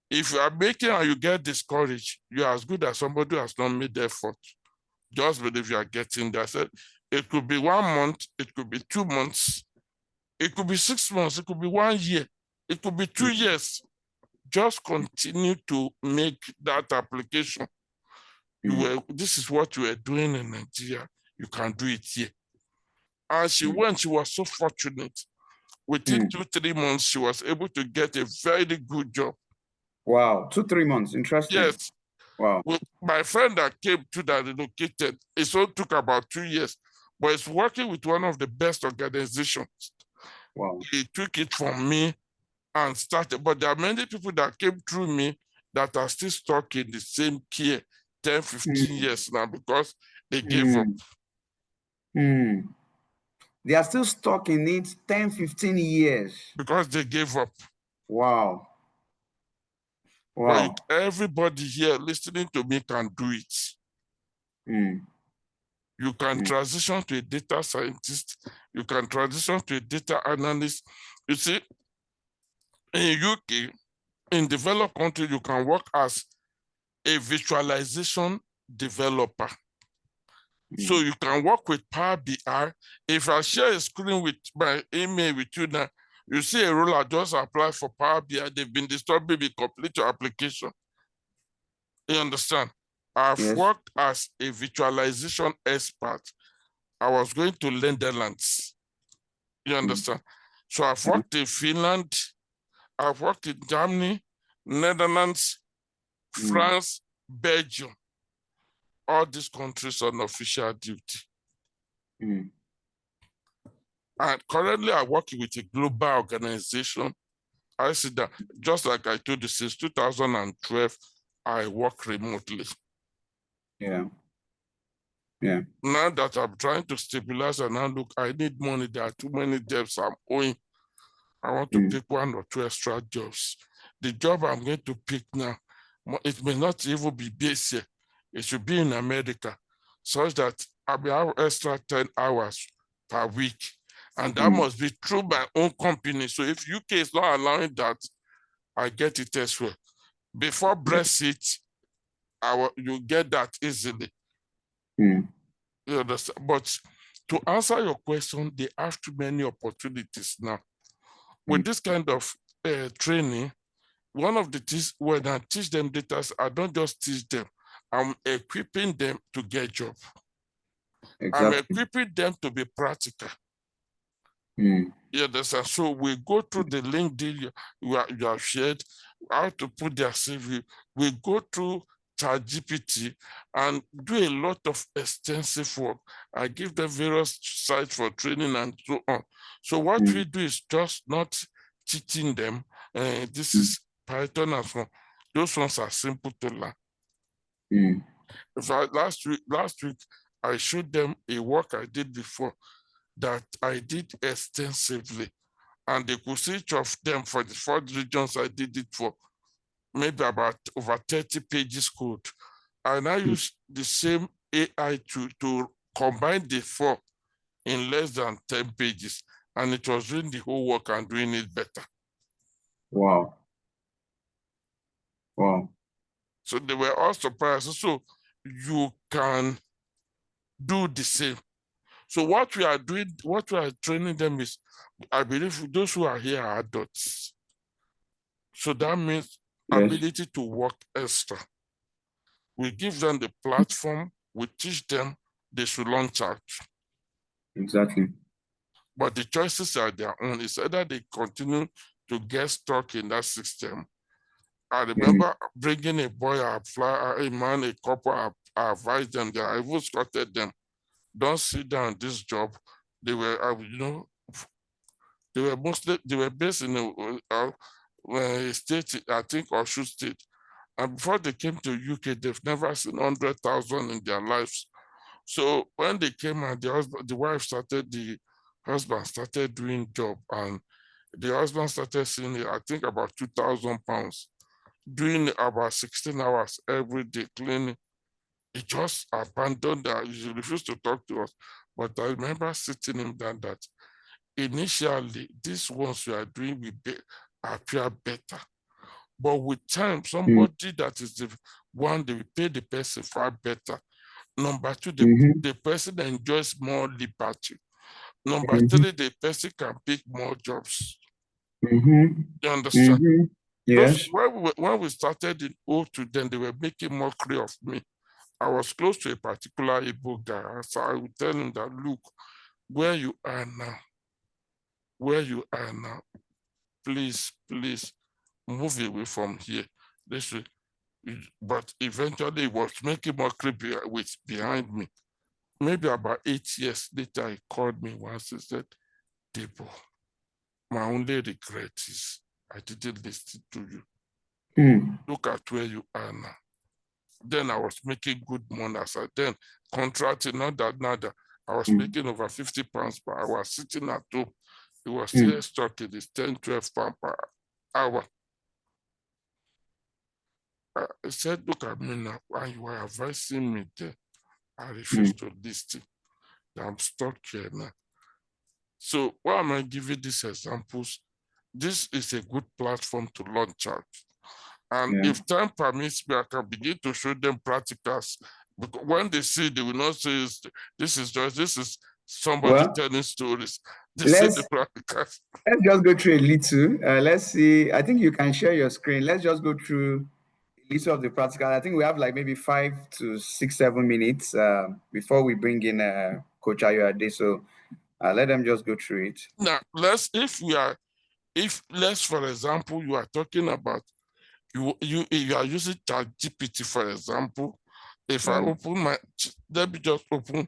if you are making and you get discouraged, you are as good as somebody who has not made the effort. Just believe you are getting there. I said, it could be 1 month, it could be 2 months, it could be 6 months, it could be 1 year, it could be 2 years. Just continue to make that application. This is what you were doing in Nigeria. You can do it here. And she went, she was so fortunate. Within 2-3 months, she was able to get a very good job. Wow, 2-3 months. Interesting. Yes. Wow. With my friend that came to that relocated, it all took about 2 years, but it's working with one of the best organizations. Wow. He took it from me and started, but there are many people that came through me that are still stuck in the same care 10, 15 years now because they gave up. They are still stuck in it 10, 15 years. Because they gave up. Wow. Wow. But everybody here listening to me can do it. You can transition to a data scientist. You can transition to a data analyst. You see, in UK, in developed country, you can work as a visualization developer. So you can work with Power BI. If I share a screen with my email with you now, you see a role I just applied for Power BI. They've been disturbing me, complete your application. You understand? I've worked as a visualization expert. I was going to Netherlands. You understand? So I've worked in Finland, I've worked in Germany, Netherlands, France, Belgium, all these countries on official duty. And currently I work with a global organization. I see that, just like I told you, since 2012, I work remotely. Yeah. Yeah. Now that I'm trying to stabilize and now look, I need money. There are too many debts I'm owing. I want to pick 1 or 2 extra jobs. The job I'm going to pick now, it may not even be based here. It should be in America, such that I'll be have extra 10 hours per week. And that must be through my own company. So if UK is not allowing that, I get it elsewhere. Before Brexit, you get that easily. You understand? But to answer your question, they have too many opportunities now. With this kind of training, one of the things when I teach them data, I don't just teach them, I'm equipping them to get job. Exactly. I'm equipping them to be practical. You understand? So we go through the LinkedIn you have shared, how to put their CV. We go through ChatGPT and do a lot of extensive work. I give them various sites for training and so on. So what we do is just not teaching them. This is Python and so on. Those ones are simple to learn. In fact, last week, I showed them a work I did before that I did extensively. And they could see each of them for the 4 regions I did it for, maybe about over 30 pages code. And I use the same AI to combine the 4 in less than 10 pages. And it was doing the whole work and doing it better. Wow. Wow. So they were all surprised. So you can do the same. So what we are doing, what we are training them is, I believe those who are here are adults. So that means ability to work extra. We give them the platform, we teach them, they should launch out. Exactly. But the choices are their own. It's either they continue to get stuck in that system. I remember bringing a boy, a man, a couple, I advised them, that I even scotted them. Don't sit down this job. They were, they were based in a state, I think, Oshu State. And before they came to UK, they've never seen 100,000 in their lives. So when they came and the husband started doing job, and the husband started seeing it, I think about 2,000 pounds, doing about 16 hours every day cleaning. He just abandoned that. He refused to talk to us. But I remember sitting him down that initially, these ones you are doing will appear better. But with time, somebody that is the one, they will pay the person far better. Number 2, the person enjoys more liberty. Number 3, the person can pick more jobs. You understand? Yes. When we started in O2, then they were making mockery of me. I was close to a particular Igbo guy, so I would tell him that, look, where you are now, please move away from here. This way. But eventually it was making more creepy with behind me. Maybe about 8 years later, he called me once and said, Debo, my only regret is I didn't listen to you. Look at where you are now. Then I was making good money as I then contracting, not that I was making over £50 per hour, sitting at home. It was still stuck in this 10, 12 pounds per hour. I said, look at me now, and you are advising me there. I refuse to listen. I'm stuck here now. So why am I giving these examples? This is a good platform to launch out. And if time permits me, I can begin to show them practicals. Because when they see, they will not say, this is somebody telling stories. They see the practicals. Let's just go through a little. Let's see. I think you can share your screen. Let's just go through a little of the practical. I think we have like maybe 5 to 6, 7 minutes before we bring in Coach Ayoade. So let them just go through it. Now, let's for example, you are talking about you are using ChatGPT, for example. If I open let me just open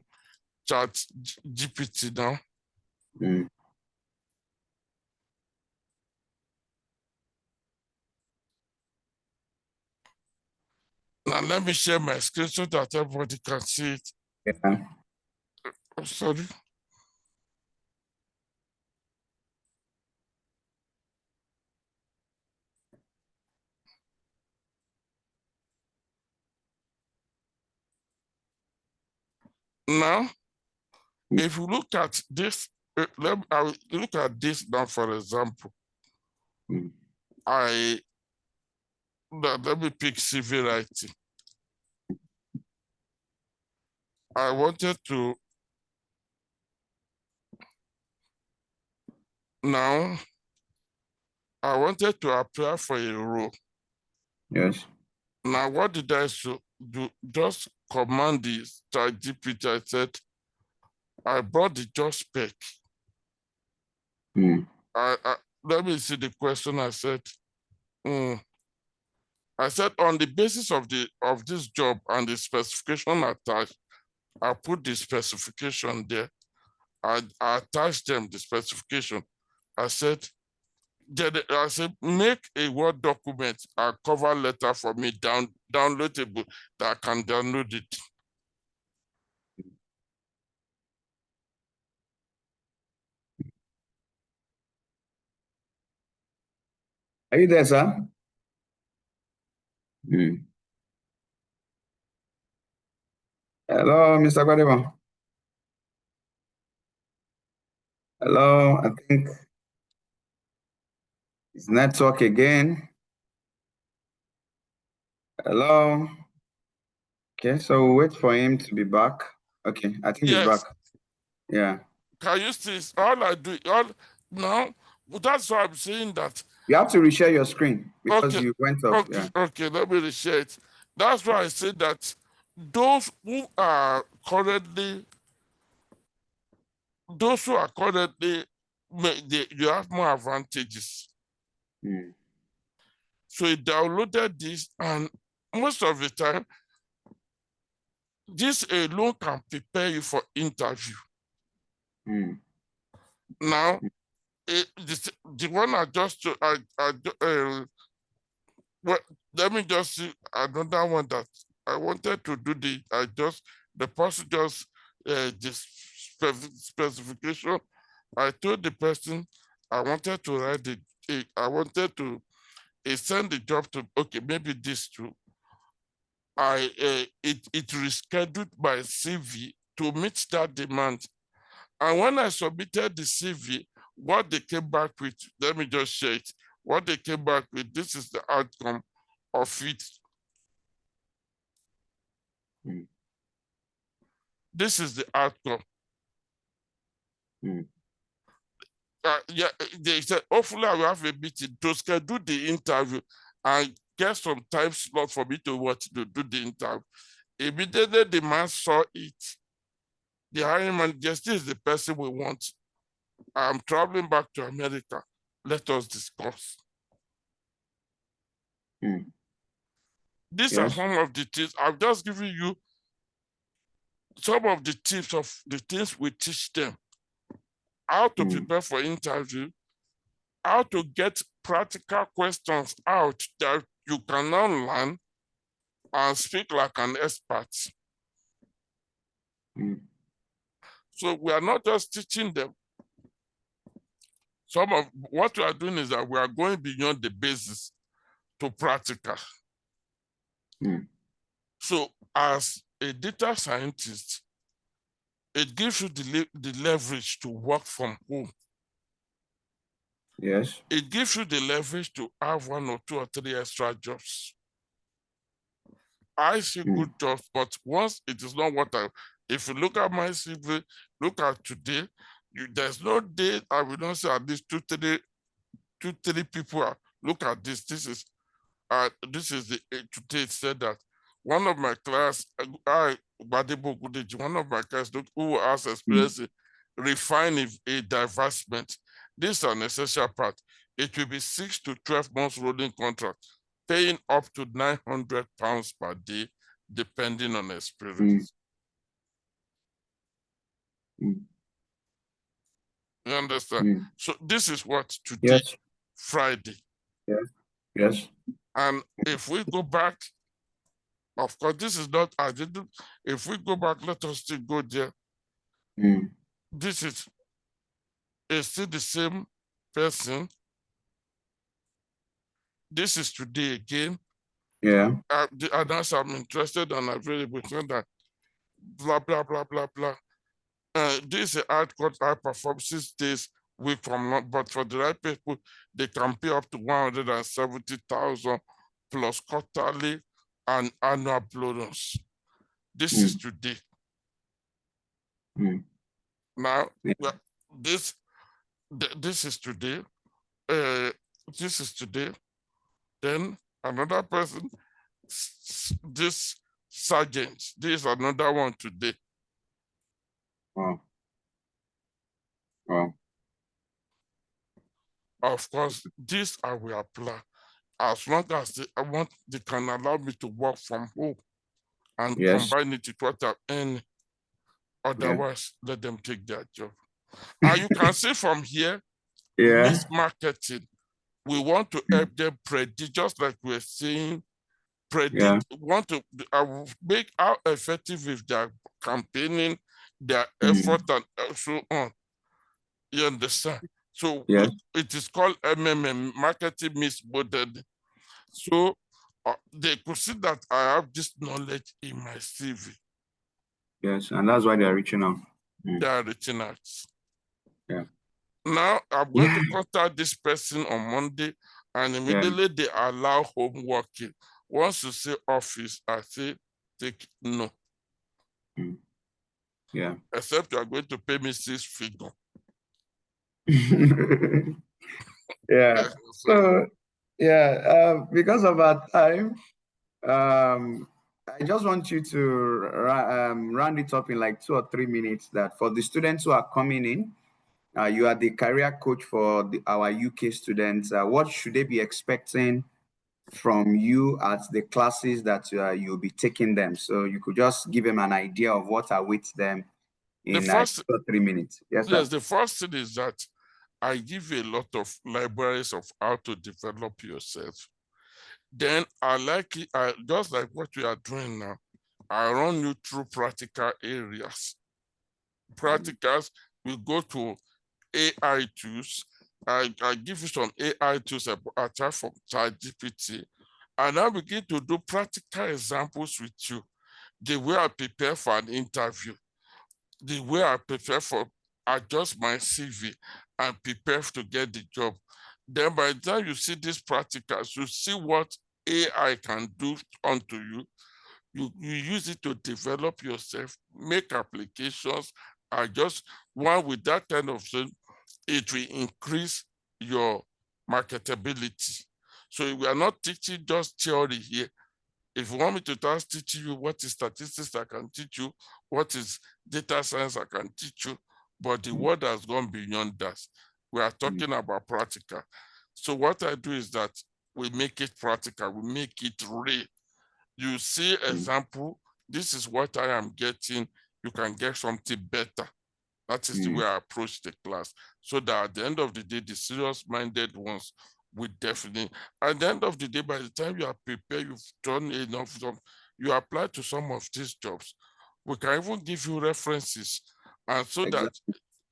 ChatGPT now. Now let me share my screen so that everybody can see it. Oh, sorry. Now, if you look at this, I will look at this now, for example. Let me pick CV writing. I wanted to apply for a role. Yes. Now, what did I do? Just command the ChatGPT. I said, I brought the job spec. Let me see the question. I said, on the basis of this job and the specification attached, I put the specification there. I attached them the specification. I said, make a Word document, a cover letter for me, downloadable, that I can download it. Are you there, sir? Hello, Mr. Guadeba. Hello, I think it's network again. Hello. Okay, so we'll wait for him to be back. Okay, I think he's back. Yeah. Can you see now? That's why I'm saying that. You have to reshare your screen because you went up. Okay, let me reshare it. That's why I say that those who are currently, you have more advantages. So he downloaded this, and most of the time, this alone can prepare you for interview. Now, the one I just, well, let me just see another one that I wanted to do. The person just, the specification. I told the person I wanted to write send the job to, okay, maybe this too. It rescheduled my CV to meet that demand. And when I submitted the CV, what they came back with, let me just share it. What they came back with, this is the outcome of it. This is the outcome. They said, hopefully I will have a meeting to schedule the interview and get some time slot for me to do the interview. Immediately the man saw it. The hiring manager, this is the person we want. I'm traveling back to America. Let us discuss. These are Yes. some of the things. I've just given you some of the tips of the things we teach them. How to prepare for interview, how to get practical questions out that you can now learn and speak like an expert. So we are not just teaching them. Some of what we are doing is that we are going beyond the basis to practical. So as a data scientist, it gives you the leverage to work from home. Yes. It gives you the leverage to have 1 or 2 or 3 extra jobs. I see good jobs, but once it is not what if you look at my CV, look at today, there's no day I will not say at least two, three people look at this. This is the today it said that one of my class, one of my class who has experience in refining a divestment. This is an essential part. It will be 6 to 12 months rolling contract, paying up to £900 per day, depending on experience. You understand? So this is what today, Yes. Friday. Yes. Yes. And if we go back, of course, this is not, I didn't, if we go back, let us still go there. This is still the same person. This is today again. Yeah. The others I'm interested and available, that blah, blah, blah, blah, blah. This is a hard cut, high perform 6 days week from not, but for the right people, they can pay up to 170,000 plus quarterly and annual bonus. This is today. Now, this is today. This is today. Then another person, this sergeant, this is another one today. Wow. Wow. Of course, this I will apply as long as they can allow me to work from home and combine it with what I earn. Otherwise, let them take their job. And you can see from here, mismarketing. We want to help them predict, just like we're saying, want to make how effective is their campaigning, their effort, and so on. You understand? So it is called MMM, marketing mismodeling. So they could see that I have this knowledge in my CV. Yes, and that's why they are reaching out. They are reaching out. Yeah. Now I'm going to contact this person on Monday, and immediately they allow home working. Once you say office, I say take no. Yeah. Except you are going to pay me 6 figures. Yeah. So because of our time, I just want you to round it up in like 2 or 3 minutes. That for the students who are coming in, you are the career coach for our UK students. What should they be expecting from you at the classes that you'll be taking them? So you could just give them an idea of what awaits them in 2 or 3 minutes. Yes, sir. Yes, the first thing is that I give you a lot of libraries of how to develop yourself. Then I like it, just like what we are doing now, I run you through practical areas. Practicals, we go to AI tools. I give you some AI tools I try from ChatGPT, and I begin to do practical examples with you. The way I prepare for an interview, the way I prepare for adjust my CV and prepare to get the job. Then by the time you see these practicals, you see what AI can do onto you. You use it to develop yourself, make applications, adjust one with that kind of thing, it will increase your marketability. So we are not teaching just theory here. If you want me to start teaching you what is statistics, I can teach you. What is data science, I can teach you. But the world has gone beyond that. We are talking about practical. So what I do is that we make it practical. We make it real. You see example, this is what I am getting. You can get something better. That is the way I approach the class. So that at the end of the day, the serious-minded ones will definitely, at the end of the day, by the time you are prepared, you've done enough, you apply to some of these jobs, we can even give you references, and so that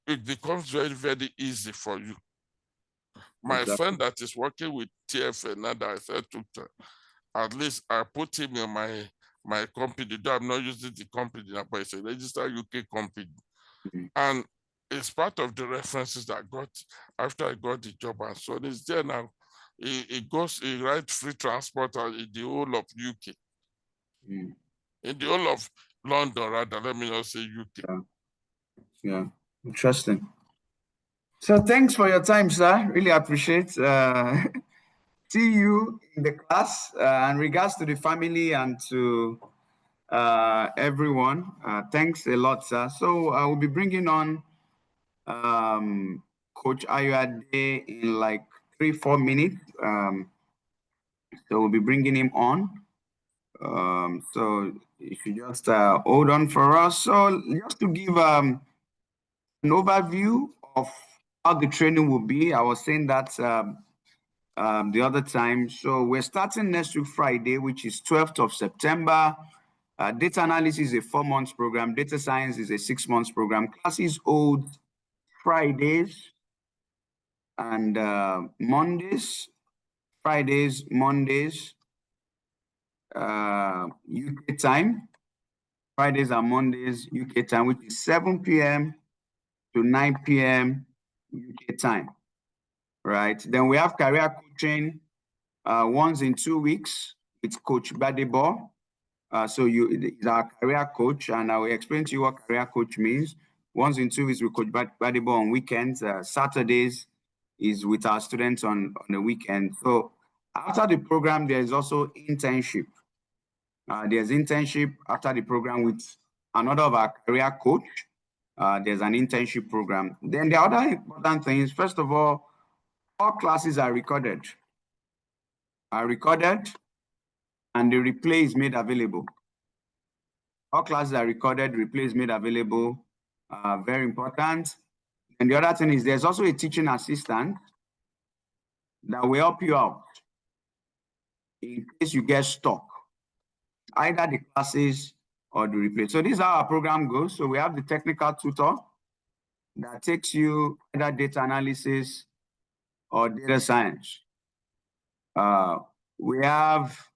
it becomes very, very easy for you. My friend that is working with TFN now that I said to at least I put him in my company, though I'm not using the company now, but it's a registered UK company. And it's part of the references that I got after I got the job, and so it's there now. He rides free transport in the whole of UK. In the whole of London, rather, let me not say UK. Yeah, interesting. So thanks for your time, sir. Really appreciate. See you in the class. And regards to the family and to everyone, thanks a lot, sir. So I will be bringing on Coach Ayoade in like 3-4 minutes. So we'll be bringing him on. So if you just hold on for us. So just to give an overview of how the training will be, I was saying that the other time. So we're starting next week Friday, which is 12th of September. Data analysis is a 4-month program. Data science is a 6-month program. Classes hold Fridays and Mondays. Fridays, Mondays, UK time. Fridays and Mondays, UK time, which is 7 p.m. to 9 p.m. UK time, right? Then we have career coaching once in 2 weeks with Coach Badebo. So he's our career coach, and I will explain to you what career coach means. Once in 2 weeks with Coach Badebo on weekends. Saturdays is with our students on the weekend. So after the program, there's also internship. There's internship after the program with another of our career coach. There's an internship program. Then the other important things, first of all classes are recorded, and the replay is made available. All classes are recorded, replay is made available. Very important. And the other thing is there's also a teaching assistant that will help you out in case you get stuck, either the classes or the replay. So this is how our program goes. So we have the technical tutor that takes you either data analysis or data science. We have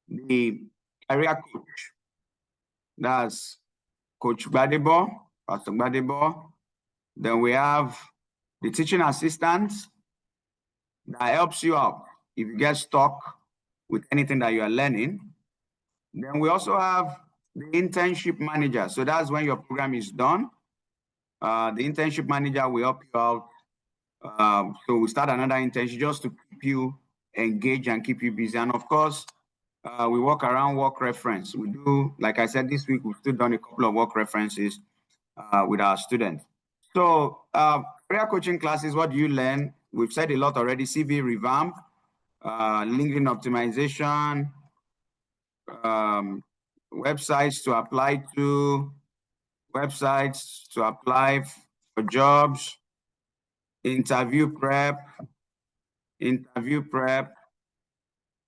the career coach. That's Coach Gbadebo, Pastor Gbadebo. Then we have the teaching assistant that helps you out if you get stuck with anything that you are learning. Then we also have the internship manager. So that's when your program is done. The internship manager will help you out. So we start another internship just to keep you engaged and keep you busy. And of course, we work around work reference. We do, like I said, this week we've still done a couple of work references with our students. So career coaching classes, what do you learn? We've said a lot already: CV revamp, LinkedIn optimization, websites to apply to, websites to apply for jobs, interview prep,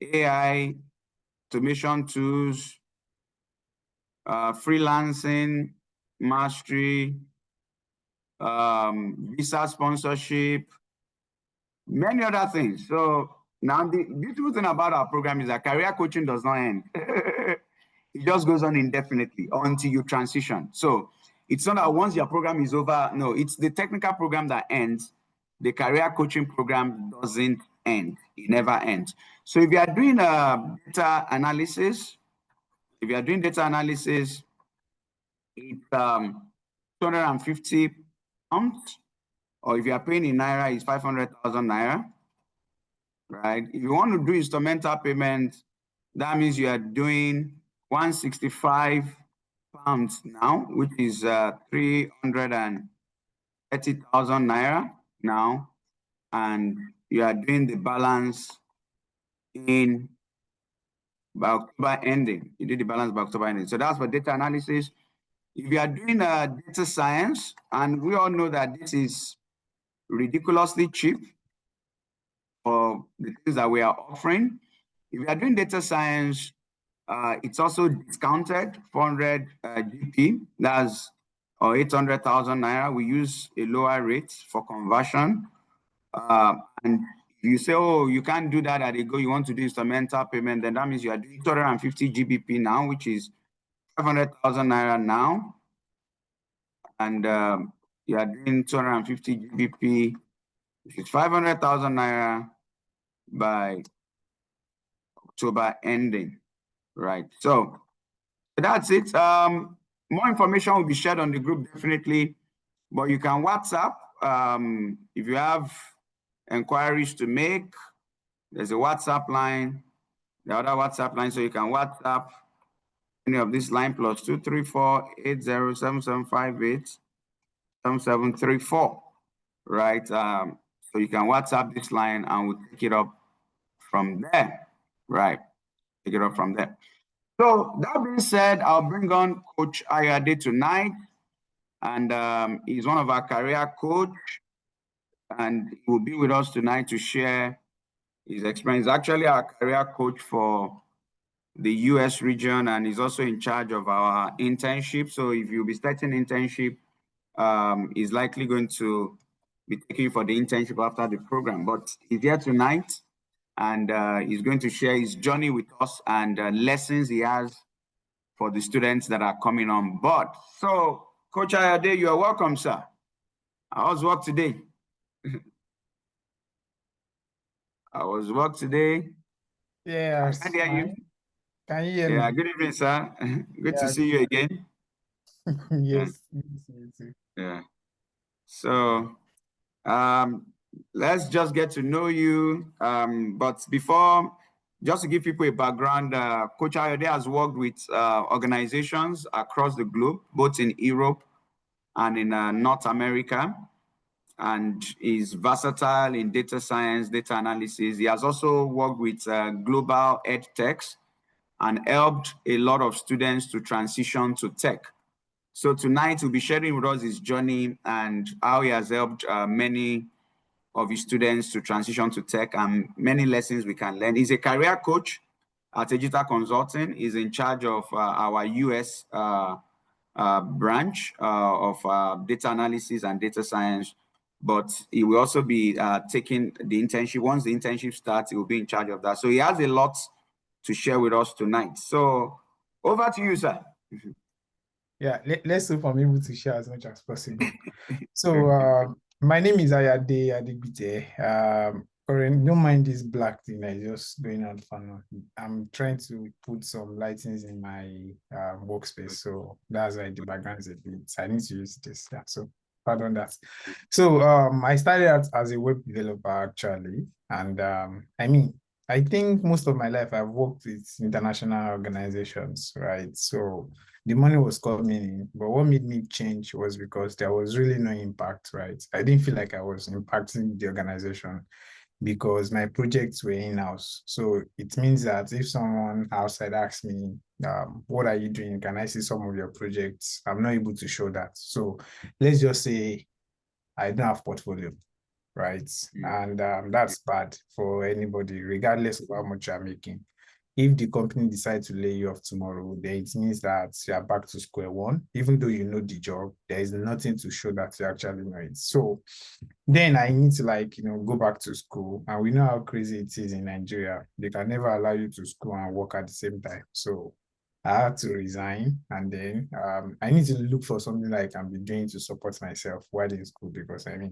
AI, automation tools, freelancing, mastery, visa sponsorship, many other things. So now the beautiful thing about our program is that career coaching does not end. It just goes on indefinitely until you transition. So it's not that once your program is over, no, it's the technical program that ends. The career coaching program doesn't end. It never ends. So if you are doing data analysis, it's 250 pounds, or if you are paying in Naira, it's 500,000 Naira, right? If you want to do instrumental payment, that means you are doing 165 pounds now, which is 330,000 naira now, and you are doing the balance in by October ending. You do the balance by October ending. So that's for data analysis. If you are doing data science, and we all know that this is ridiculously cheap for the things that we are offering. If you are doing data science, it's also discounted 400 GP, that's or 800,000 naira. We use a lower rate for conversion. And if you say, oh, you can't do that at a go, you want to do instrumental payment, then that means you are doing 250 GBP now, which is 500,000 naira now. And you are doing 250 GBP, which is 500,000 naira by October ending, right? So that's it. More information will be shared on the group definitely, but you can WhatsApp if you have inquiries to make. There's a WhatsApp line, the other WhatsApp line, so you can WhatsApp any of this line plus 234-807758-7734, right? So you can WhatsApp this line and we'll take it up from there, right? Take it up from there. So that being said, I'll bring on Coach Ayade tonight, and he's one of our career coach, and he will be with us tonight to share his experience. Actually, our career coach for the US region, and he's also in charge of our internship. So if you'll be starting internship, he's likely going to be taking you for the internship after the program. But he's here tonight, and he's going to share his journey with us and lessons he has for the students that are coming on board. So, Coach Ayade, you are welcome, sir. How's work today? How was work today? Yes. I can hear you. Can you hear Yeah, me? good evening, sir. Good to see you again. Yes. Yeah. So, let's just get to know you. But before, just to give people a background, Coach Ayode has worked with organizations across the globe, both in Europe and in North America, and is versatile in data science, data analysis. He has also worked with global ed techs and helped a lot of students to transition to tech. So tonight we'll be sharing with us his journey and how he has helped many of his students to transition to tech and many lessons we can learn. He's a career coach at Digital Consulting. He's in charge of our US branch of data analysis and data science, but he will also be taking the internship. Once the internship starts, he will be in charge of that. So he has a lot to share with us tonight. So over to you, sir. Yeah, let's hope I'm able to share as much as possible. So my name is Ayade Adegbite. Don't mind this black thing I just going on for now. I'm trying to put some lightings in my workspace, so that's why the background is a bit. I need to use this. Yeah, so pardon that. So I started out as a web developer actually, and I think most of my life I've worked with international organizations, right? So the money was coming in, but what made me change was because there was really no impact, right? I didn't feel like I was impacting the organization because my projects were in-house. So it means that if someone outside asks me, what are you doing? Can I see some of your projects? I'm not able to show that. So let's just say I don't have portfolio, right? And that's bad for anybody, regardless of how much you're making. If the company decides to lay you off tomorrow, then it means that you're back to square one. Even though you know the job, there is nothing to show that you actually know it. So then I need to go back to school. And we know how crazy it is in Nigeria. They can never allow you to school and work at the same time. So I had to resign, and then I need to look for something that I can be doing to support myself while in school, because I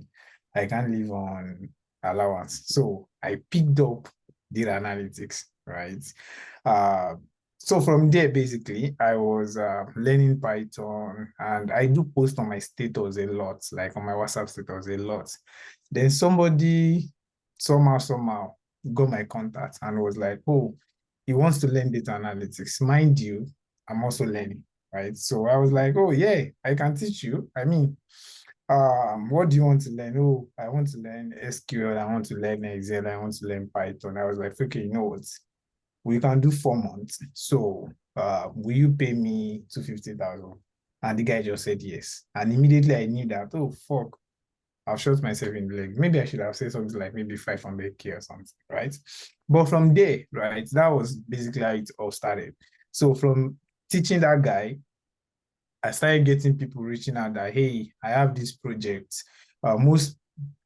can't live on allowance. So I picked up data analytics, right? So from there, basically, I was learning Python, and I do post on my status a lot, like on my WhatsApp status a lot. Then somebody somehow got my contact and was like, oh, he wants to learn data analytics. Mind you, I'm also learning, right? So I was like, oh yeah, I can teach you. I mean, what do you want to learn? Oh, I want to learn SQL, I want to learn Excel, I want to learn Python. I was like, okay, you know what? We can do 4 months. So will you pay me 250,000? And the guy just said yes. And immediately I knew that, oh fuck, I've shot myself in the leg. Maybe I should have said something like maybe 500K or something, right? But from there, right, that was basically how it all started. So from teaching that guy, I started getting people reaching out that, hey, I have this project. Most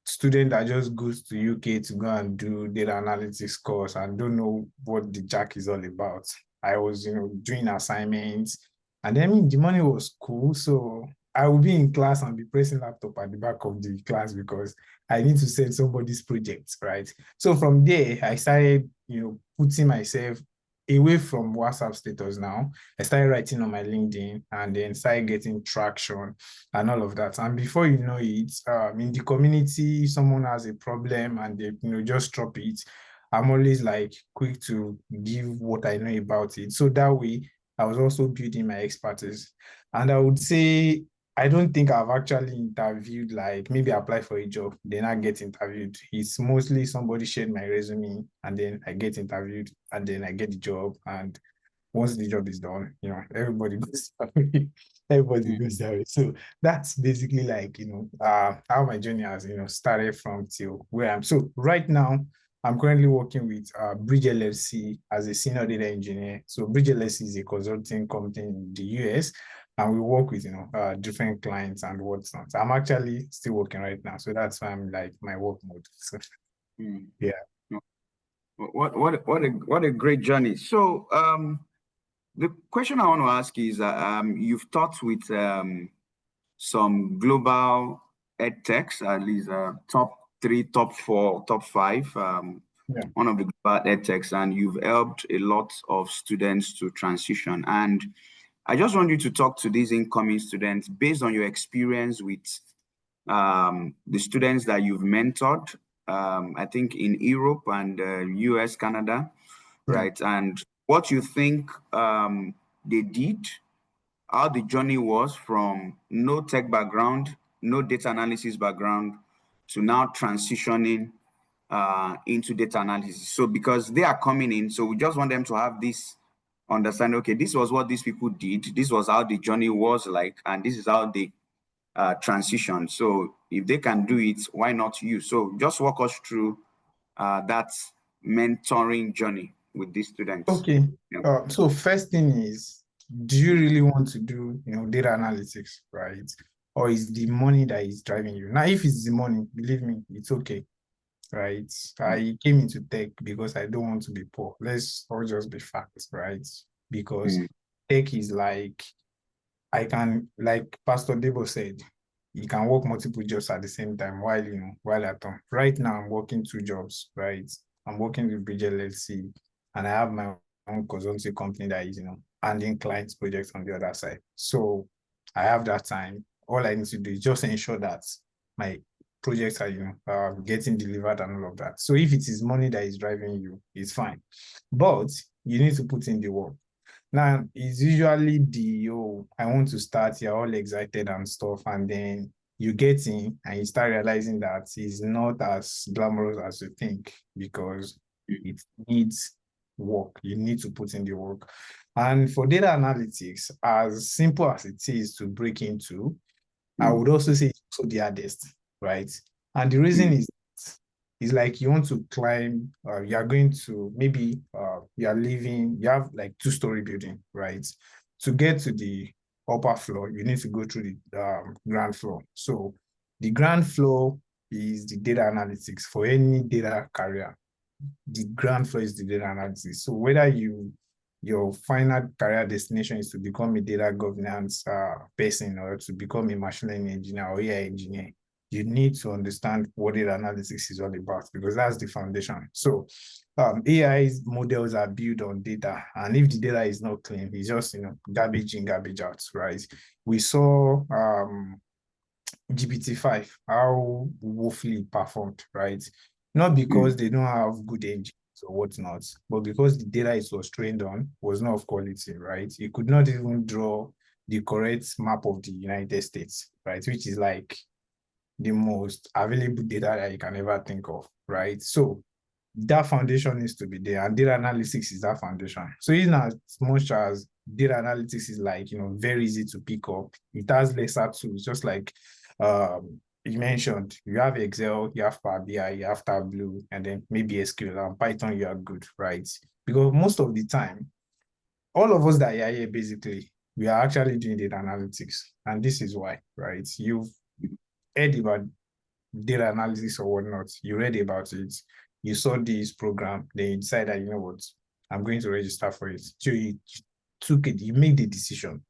student that just goes to UK to go and do data analytics course and don't know what the jack is all about. I was, doing assignments, and then I mean, the money was cool. So I would be in class and be pressing laptop at the back of the class because I need to send somebody's project, right? So from there, I started, putting myself away from WhatsApp status now. I started writing on my LinkedIn and then started getting traction and all of that. And before you know it, in the community, someone has a problem and they, just drop it. I'm always like quick to give what I know about it. So that way, I was also building my expertise. And I would say, I don't think I've actually interviewed, like maybe apply for a job, then I get interviewed. It's mostly somebody shared my resume and then I get interviewed and then I get the job. And once the job is done, everybody goes away. Everybody goes away. So that's basically like, how my journey has, started from till where I'm. So right now, I'm currently working with Bridge LLC as a senior data engineer. So Bridge LLC is a consulting company in the US, and we work with, different clients and whatnot. I'm actually still working right now. So that's why I'm like my work mode. So, yeah. What a great journey. So the question I want to ask is, you've talked with some global ed techs, at least top 3, top 4, top 5, Yeah. one of the global ed techs, and you've helped a lot of students to transition. And I just want you to talk to these incoming students based on your experience with the students that you've mentored, I think in Europe and US, Canada, right? And what you think they did, how the journey was from no tech background, no data analysis background, to now transitioning into data analysis. So because they are coming in, so we just want them to have this understand, okay, this was what these people did, this was how the journey was like, and this is how they transition. So if they can do it, why not you? So just walk us through that mentoring journey with these students. Okay. So first thing is, do you really want to do, data analytics, right? Or is the money that is driving you? Now, if it's the money, believe me, it's okay, right? I came into tech because I don't want to be poor. Let's all just be facts, right? Because tech is like, like Pastor Debo said, you can work multiple jobs at the same time while at home. Right now, I'm working 2 jobs, right? I'm working with Bridge LLC, and I have my own consultancy company that is, handling clients' projects on the other side. So I have that time. All I need to do is just ensure that my projects are, getting delivered and all of that. So if it is money that is driving you, it's fine. But you need to put in the work. Now, it's usually I want to start, you're all excited and stuff, and then you get in and you start realizing that it's not as glamorous as you think because it needs work. You need to put in the work. And for data analytics, as simple as it is to break into, I would also say it's also the hardest, right? And the reason is like you want to climb, you are going to maybe you have like 2-story building, right? To get to the upper floor, you need to go through the ground floor. So the ground floor is the data analytics for any data career. The ground floor is the data analysis. So whether your final career destination is to become a data governance person or to become a machine learning engineer or AI engineer, you need to understand what data analytics is all about because that's the foundation. So AI models are built on data, and if the data is not clean, it's just garbage in, garbage out, right? We saw GPT-5 how woefully performed, right? Not because they don't have good engines, or whatnot. But because the data it was trained on was not of quality, right? It could not even draw the correct map of the United States, right? Which is like the most available data that you can ever think of, right? So that foundation needs to be there, and data analytics is that foundation. So in as much as data analytics is like, very easy to pick up, it has lesser tools, just like you mentioned, you have Excel, you have Power BI, you have Tableau, and then maybe SQL and Python, you are good, right? Because most of the time, all of us that are here, basically, we are actually doing data analytics. And this is why, right? You've heard about data analysis or whatnot, you read about it, you saw this program, then you decided, you know what, I'm going to register for it. So you took it, you made the decision.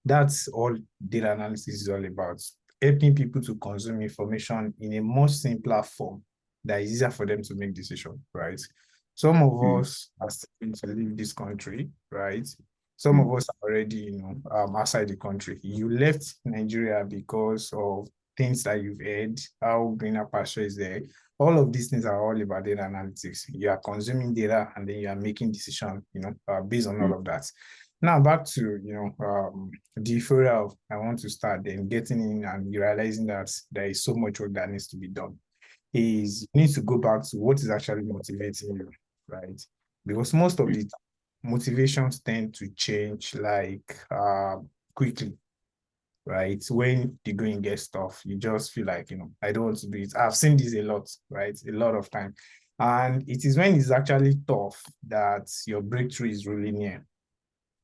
That's all data analysis is all about. Helping people to consume information in a much simpler form that is easier for them to make decisions, right? Some of us are still going to leave this country, right? Some of us are already, outside the country. You left Nigeria because of things that you've heard, how greener pasture is there. All of these things are all about data analytics. You are consuming data and then you are making decisions, based on all of that. Now back to, the euphoria I want to start, then getting in and realizing that there is so much work that needs to be done. Is you need to go back to what is actually motivating you, right? Because most of the motivations tend to change like quickly, right? When the going gets tough, you just feel like, I don't want to do it. I've seen this a lot, right? A lot of time. And it is when it's actually tough that your breakthrough is really near.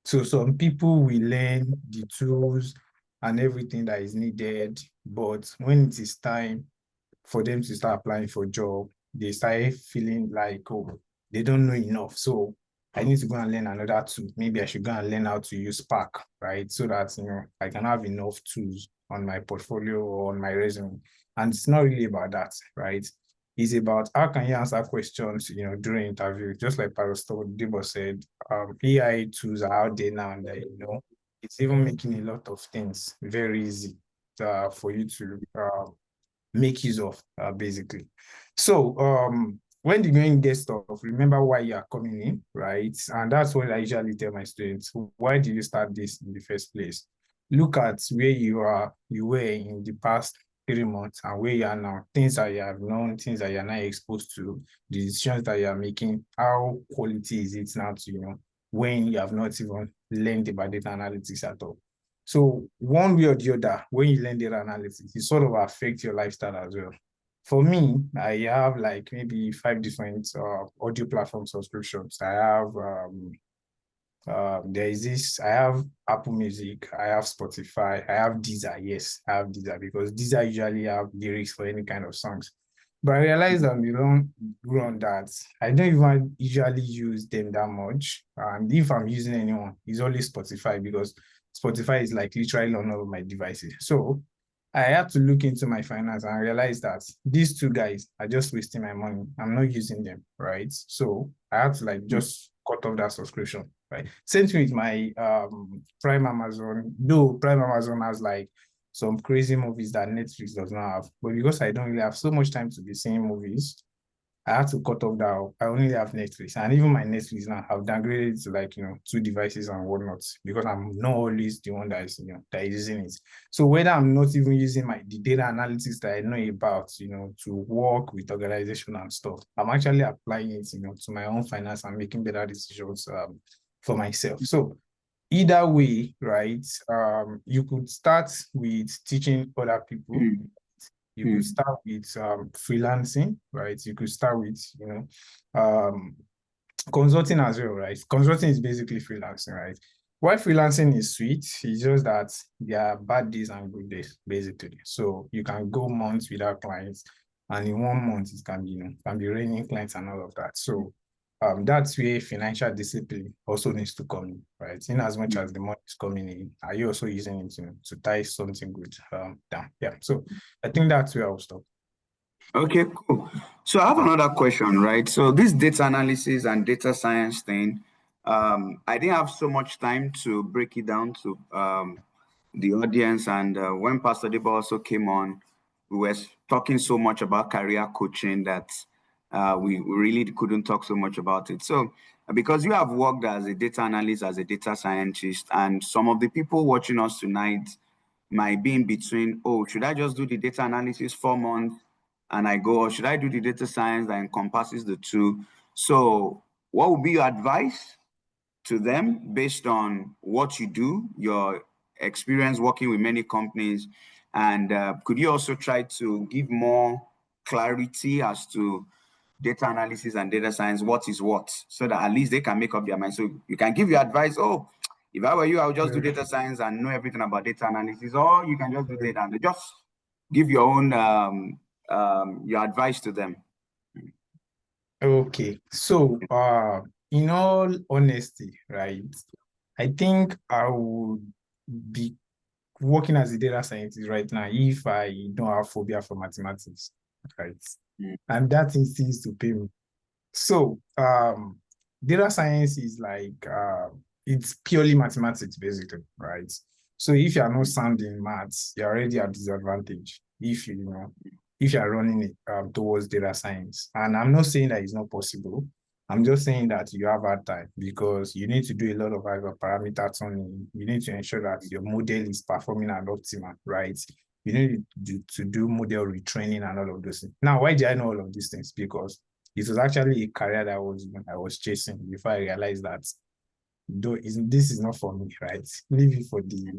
So some people will learn the tools and everything that is needed, but when it is time for them to start applying for a job, they start feeling like, oh, they don't know enough. So I need to go and learn another tool. Maybe I should go and learn how to use Spark, right? So that, I can have enough tools on my portfolio or on my resume. And it's not really about that, right? It's about how can you answer questions, during interview. Just like Pastor Debo said, AI tools are out there now, and it's even making a lot of things very easy for you to make use of, basically. So when the going gets tough, remember why you are coming in, right? And that's what I usually tell my students. Why did you start this in the first place? Look at where you were in the past 3 months and where you are now, things that you have known, things that you're now exposed to, the decisions that you're making, how quality is it now to, when you have not even learned about data analytics at all. So one way or the other, when you learn data analytics, it sort of affects your lifestyle as well. For me, I have like maybe 5 different audio platform subscriptions. I have I have Apple Music, I have Spotify, I have Deezer. Yes, I have Deezer because Deezer usually have lyrics for any kind of songs. But I realized that we don't run that. I don't even usually use them that much. And if I'm using anyone, it's always Spotify because Spotify is like literally on all of my devices. So I had to look into my finance and realize that these two guys are just wasting my money. I'm not using them, right? So I had to like just cut off that subscription, right? Same thing with my Prime Amazon. Though Prime Amazon has like some crazy movies that Netflix does not have, but because I don't really have so much time to be seeing movies, I had to cut off that. I only have Netflix, and even my Netflix now I've downgraded to like 2 devices and whatnot because I'm not always the one that is that is using it. So whether I'm not even using the data analytics that I know about to work with organization and stuff, I'm actually applying it to my own finance and making better decisions for myself. So either way, right? You could start with teaching other people. You could start with freelancing, right? You could start with, consulting as well, right? Consulting is basically freelancing, right? Why freelancing is sweet, it's just that there are bad days and good days, basically. So you can go months without clients, and in 1 month it can be raining clients and all of that. So that's where financial discipline also needs to come in, right? In as much as the money is coming in, are you also using it to tie something good down? Yeah. So I think that's where I'll stop. Okay, cool. So I have another question, right? So this data analysis and data science thing, I didn't have so much time to break it down to the audience. And when Pastor Debo also came on, we were talking so much about career coaching that we really couldn't talk so much about it. So because you have worked as a data analyst, as a data scientist, and some of the people watching us tonight might be in between, oh, should I just do the data analysis 4 months and I go, or should I do the data science that encompasses the two? So what would be your advice to them based on what you do, your experience working with many companies? And could you also try to give more clarity as to data analysis and data science, what is what, so that at least they can make up their mind? So you can give your advice, oh, if I were you, I would just do data science and know everything about data analysis, or you can just do data and just give your own your advice to them. Okay, so in all honesty, right, I think I would be working as a data scientist right now if I don't have phobia for mathematics, right? And that thing seems to pay me. So data science is like it's purely mathematics basically, right? So if you are not sound in maths, you're already at disadvantage if if you're running it towards data science. And I'm not saying that it's not possible. I'm just saying that you have hard time because you need to do a lot of parameter tuning. You need to ensure that your model is performing at optimal, right? You need to do model retraining and all of those things. Now, why did I know all of these things? Because it was actually a career that I was chasing before I realized that this is not for me, right? Leave it for the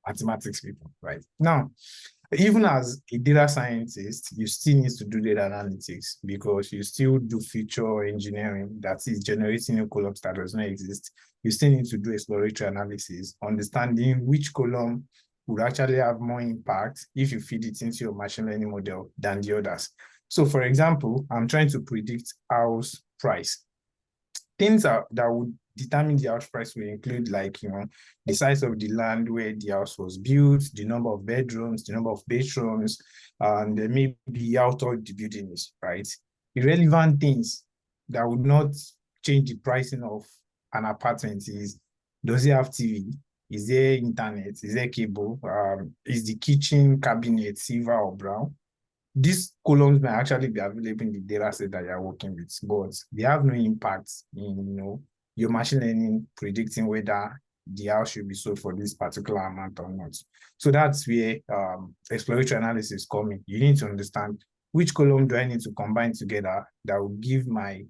mathematics people, right? Now, even as a data scientist, you still need to do data analytics because you still do feature engineering, that is generating new columns that does not exist. You still need to do exploratory analysis, understanding which column would actually have more impact if you feed it into your machine learning model than the others. So for example, I'm trying to predict house price. Things that would determine the house price will include, like, the size of the land where the house was built, the number of bedrooms, the number of bedrooms, and maybe how tall the building is, right? Irrelevant things that would not change the pricing of an apartment is, does it have TV? Is there internet? Is there cable? Is the kitchen cabinet silver or brown? These columns may actually be available in the data set that you're working with, but they have no impact in your machine learning predicting whether the house should be sold for this particular amount or not. So that's where exploratory analysis come in. You need to understand which column do I need to combine together that will give my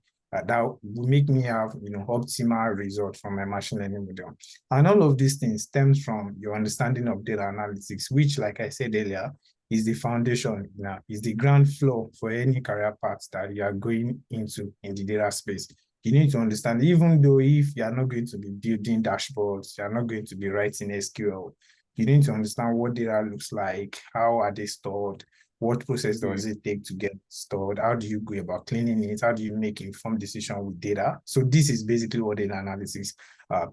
that will make me have optimal result from my machine learning model. And all of these things stems from your understanding of data analytics, which, like I said earlier, is the foundation, is the ground floor for any career path that you are going into in the data space. You need to understand, even though if you are not going to be building dashboards, you are not going to be writing SQL, you need to understand what data looks like, how are they stored, what process does it take to get stored, how do you go about cleaning it, how do you make informed decision with data. So this is basically what data analytics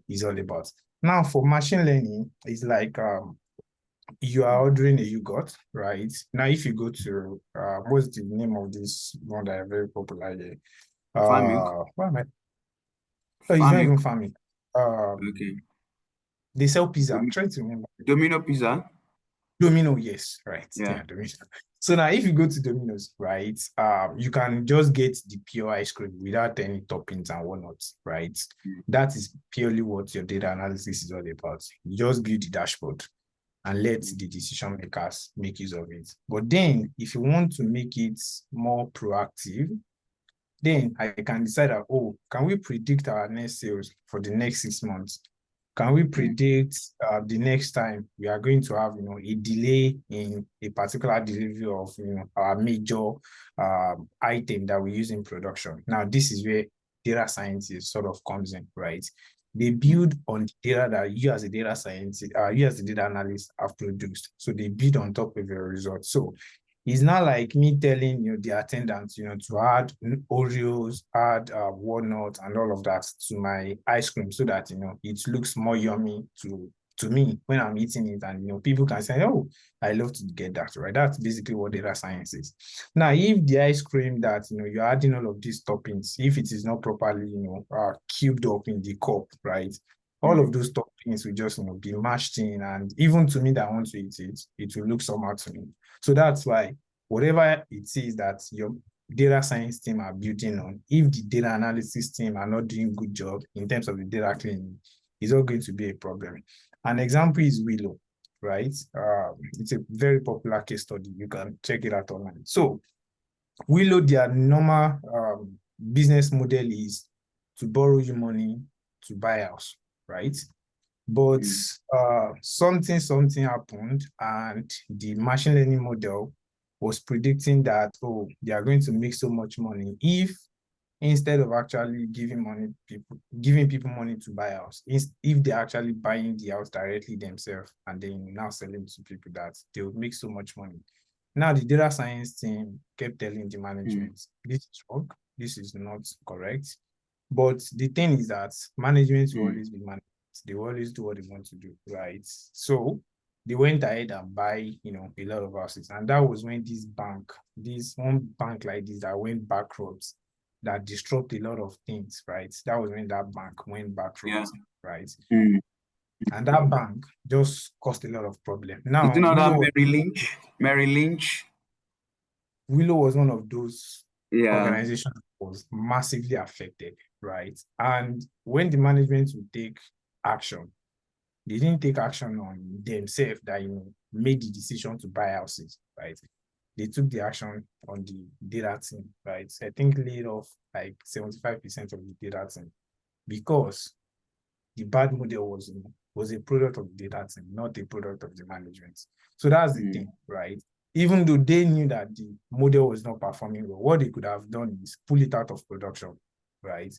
is all about. Now for machine learning, it's like you are ordering a yogurt, right? Now, if you go to, what's the name of this one that are very popular here? Farming. What am I? Oh, it's not even farming. Okay. They sell pizza. I'm trying to remember. Domino Pizza? Domino, yes, right. Yeah. Domino. So now if you go to Domino's, right, you can just get the pure ice cream without any toppings and whatnot, right? That is purely what your data analysis is all about. You just build the dashboard and let the decision makers make use of it. But then if you want to make it more proactive, then I can decide that, oh, can we predict our next sales for the next 6 months? Can we predict the next time we are going to have, a delay in a particular delivery of, our major item that we use in production? Now, this is where data scientist sort of comes in, right? They build on the data that you as a data scientist, you as a data analyst have produced. So they build on top of your results. So it's not like me telling the attendant, to add Oreos, add walnuts and all of that to my ice cream so that it looks more yummy to me when I'm eating it, and people can say, oh, I love to get that, right? That's basically what data science is. Now, if the ice cream that you're adding all of these toppings, if it is not properly cubed up in the cup, right? All of those toppings will just be mashed in, and even to me that want to eat it, it will look somehow to me. So that's why whatever it is that your data science team are building on, if the data analysis team are not doing good job in terms of the data cleaning, it's all going to be a problem. An example is Willow, right? It's a very popular case study. You can check it out online. So Willow, their normal business model is to borrow you money to buy a house, right? But something happened, and the machine learning model was predicting that, oh, they are going to make so much money if, instead of actually giving people money to buy a house, if they're actually buying the house directly themselves and then now selling to people, that they would make so much money. Now, the data science team kept telling the management, this is wrong, this is not correct. But the thing is that management will always be management. They will always do what they want to do, right? So they went ahead and buy, a lot of houses. And that was when this one bank like this that went bankrupt, that disrupted a lot of things, right? That was when that bank went bankrupt, right? And that bank just caused a lot of problems. Now, Mary Lynch. Willow was one of those organizations that was massively affected, right? And when the management would take action, they didn't take action on themselves that made the decision to buy houses, right? They took the action on the data team, right? I think laid off like 75% of the data team, because the bad model was a product of the data team, not a product of the management. So that's the thing, right? Even though they knew that the model was not performing well, what they could have done is pull it out of production, right?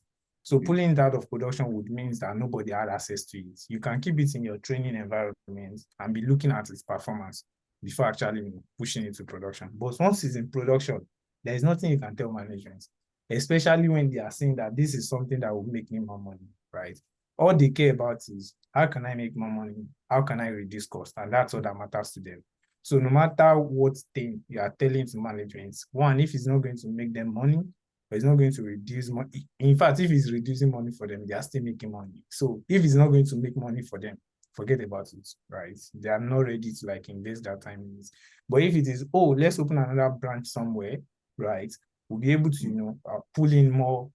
So pulling it out of production would mean that nobody had access to it. You can keep it in your training environment and be looking at its performance before actually pushing it to production. But once it's in production, there is nothing you can tell management, especially when they are saying that this is something that will make me more money, right? All they care about is, how can I make more money? How can I reduce cost? And that's all that matters to them. So no matter what thing you are telling to management, one, if it's not going to make them money, or it's not going to reduce money. In fact, if it's reducing money for them, they are still making money. So if it's not going to make money for them, forget about it, right? They are not ready to invest that time in it. But if it is, oh, let's open another branch somewhere, right? We'll be able to, pull in more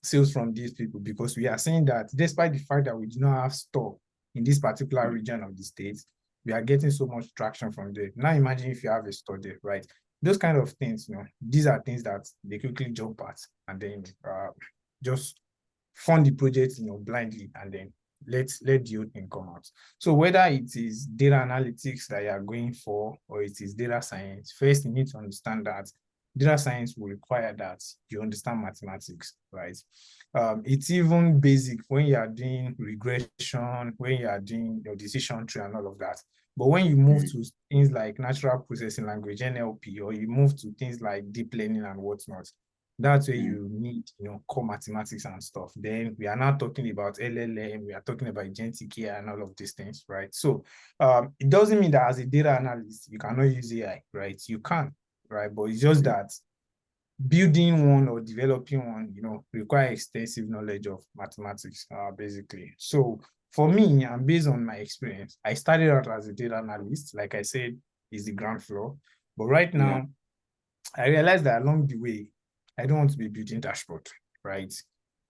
sales from these people, because we are saying that despite the fact that we do not have stock in this particular region of the state, we are getting so much traction from there. Now imagine if you have a store there, right? Those kind of things, these are things that they quickly jump at, and then just fund the project, blindly, and then let the whole thing come out. So whether it is data analytics that you are going for, or it is data science, first you need to understand that data science will require that you understand mathematics, right? It's even basic when you are doing regression, when you are doing your decision tree and all of that. But when you move to things like natural processing language, NLP, or you move to things like deep learning and whatnot, that's where you need, core mathematics and stuff. Then we are now talking about LLM, we are talking about agentic AI and all of these things, right? So it doesn't mean that as a data analyst, you cannot use AI, right? You can, right? But it's just that building one or developing one, require extensive knowledge of mathematics, basically. So for me, and based on my experience, I started out as a data analyst, like I said, is the ground floor. But right now, I realized that along the way, I don't want to be building dashboard, right?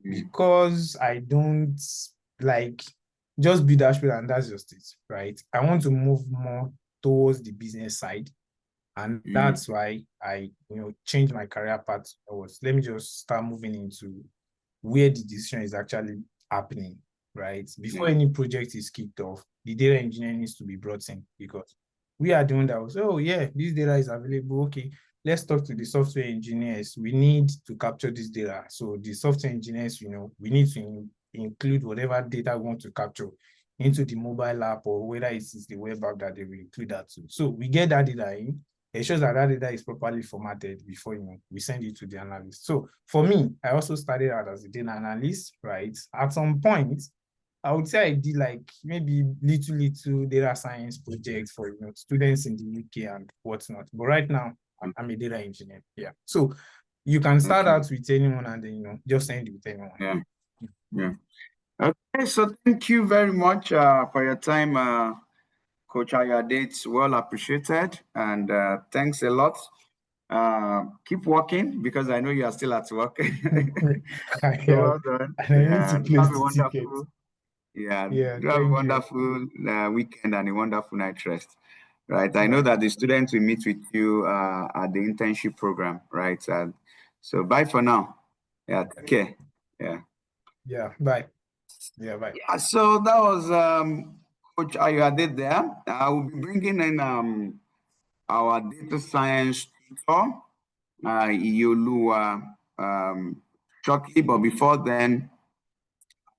Because I don't just build dashboard and that's just it, right? I want to move more towards the business side. And that's why I, changed my career path. Let me just start moving into where the decision is actually happening, right? Before any project is kicked off, the data engineer needs to be brought in, because we are doing that. Oh yeah, this data is available. Okay, let's talk to the software engineers. We need to capture this data. So the software engineers, we need to include whatever data we want to capture into the mobile app, or whether it's the web app that they will include that to. So we get that data in. It shows that data is properly formatted before we send it to the analyst. So for me, I also started out as a data analyst, right? At some point, I would say I did maybe little data science projects for students in the UK and whatnot. But right now, I'm a data engineer. Yeah. So you can start out with anyone and then just end with anyone. Yeah. Okay. So thank you very much for your time, Coach Ayade. It's well appreciated, and thanks a lot. Keep working because I know you are still at work. So Yeah, well done. and I need to close Have a the ticket. wonderful, yeah, Yeah, do have a thank you. wonderful weekend and a wonderful night rest. Right. I know Bye. that the students will meet with you at the internship program, right? So bye for now. Yeah, take care. Yeah. Yeah, bye. Yeah, bye. Yeah, so that was Coach Ayuade there. I will be bringing in our data science tutor, Iolua, shortly. But before then,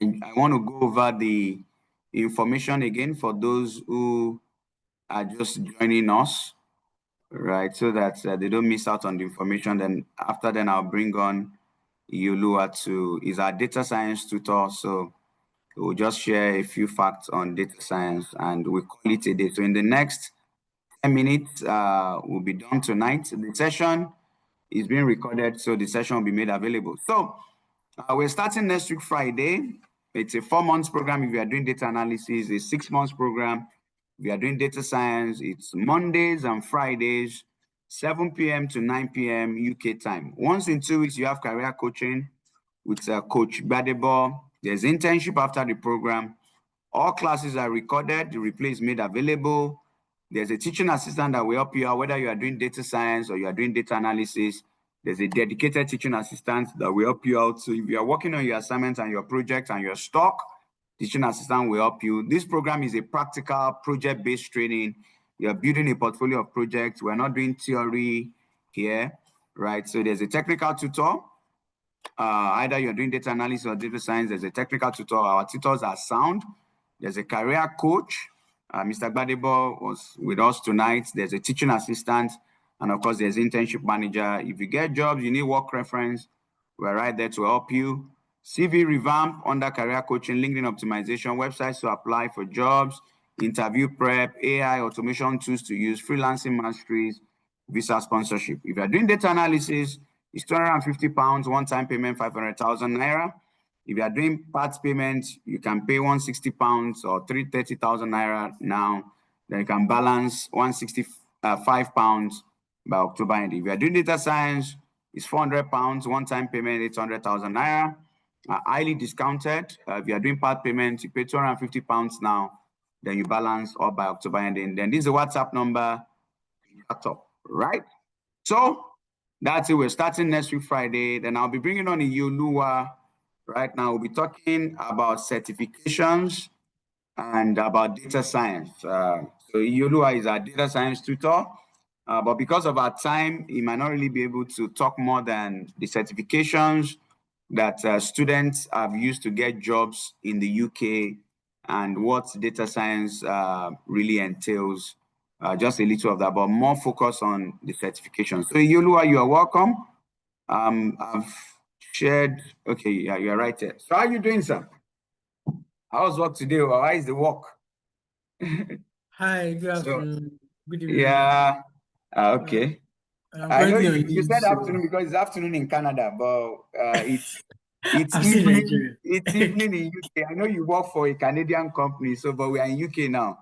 I want to go over the information again for those who are just joining us, right? So that they don't miss out on the information. Then after then, I'll bring on Iolua is our data science tutor. So we'll just share a few facts on data science and we call it a day. So in the next 10 minutes, we'll be done tonight. The session is being recorded, so the session will be made available. So we're starting next week, Friday. It's a 4 months program if you are doing data analysis, a 6 months program. If you are doing data science, it's Mondays and Fridays, 7 p.m. to 9 p.m. UK time. Once in 2 weeks, you have career coaching with Coach Badebo. There's internship after the program. All classes are recorded. The replay is made available. There's a teaching assistant that will help you out, whether you are doing data science or you are doing data analysis. There's a dedicated teaching assistant that will help you out. So if you are working on your assignments and your projects and your stock, teaching assistant will help you. This program is a practical project-based training. You're building a portfolio of projects. We're not doing theory here, right? So there's a technical tutor. Either you're doing data analysis or data science, there's a technical tutor. Our tutors are sound. There's a career coach. Mr. Gbadebo was with us tonight. There's a teaching assistant. And of course, there's internship manager. If you get jobs, you need work reference, we're right there to help you. CV revamp under career coaching, LinkedIn optimization, websites to apply for jobs, interview prep, AI automation tools to use, freelancing masteries, visa sponsorship. If you're doing data analysis, it's £250, one-time payment, 500,000 naira. If you are doing parts payments, you can pay £160 or 330,000 naira now. Then you can balance £165 by October end. If you are doing data science, it's £400, one-time payment, 800,000 naira. Highly discounted. If you are doing part payments, you pay £250 now. Then you balance all by October end. And then this is the WhatsApp number, laptop, right? So that's it. We're starting next week, Friday. Then I'll be bringing on Iyoluwa. Right now, we'll be talking about certifications and about data science. So Iyoluwa is our data science tutor. But because of our time, he might not really be able to talk more than the certifications that students have used to get jobs in the UK and what data science really entails. Just a little of that, but more focus on the certifications. So Iyoluwa, you are welcome. I've shared, okay, yeah, you're right there. So how are you doing, sir? How's work today? Or how is the work? Hi, good So, afternoon. Good evening. yeah, okay. I'm I know currently on you leave, said so afternoon because it's afternoon in Canada, but it's I'm still in evening. Nigeria. It's evening in UK. I know you work for a Canadian company, so but we are in UK now,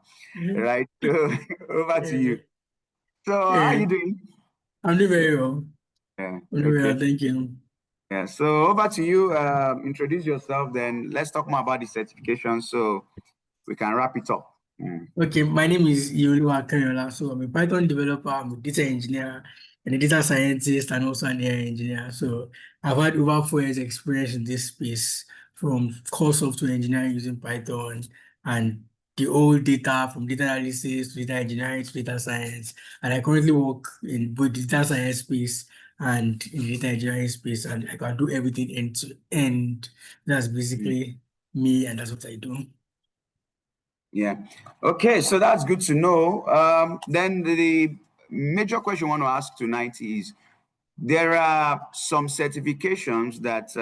right? So over to Yeah, you. So how are yeah. you doing? I'm doing very well. Yeah, I'm doing well, okay. thank you. Yeah. So over to you. Introduce yourself. Then let's talk more about the certification so we can wrap it up. Okay, my name is Ioluwa Akanyola. So I'm a Python developer, I'm a data engineer, and a data scientist, and also an AI engineer. So I've had over 4 years experience in this space from core software engineering using Python and the old data from data analysis to data engineering to data science. And I currently work in both the data science space and in the data engineering space, and I can do everything end to end. That's basically me, and that's what I do. Yeah. Okay. So that's good to know. Then the major question I want to ask tonight is there are some certifications that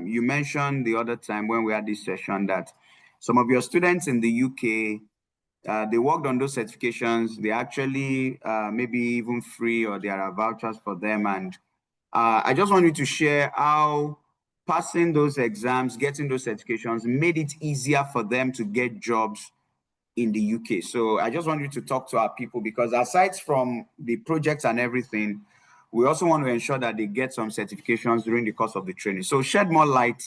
you mentioned the other time when we had this session that some of your students in the UK, they worked on those certifications. They actually maybe even free or there are vouchers for them. And I just want you to share how passing those exams, getting those certifications made it easier for them to get jobs in the UK. So I just want you to talk to our people because aside from the projects and everything, we also want to ensure that they get some certifications during the course of the training. So shed more light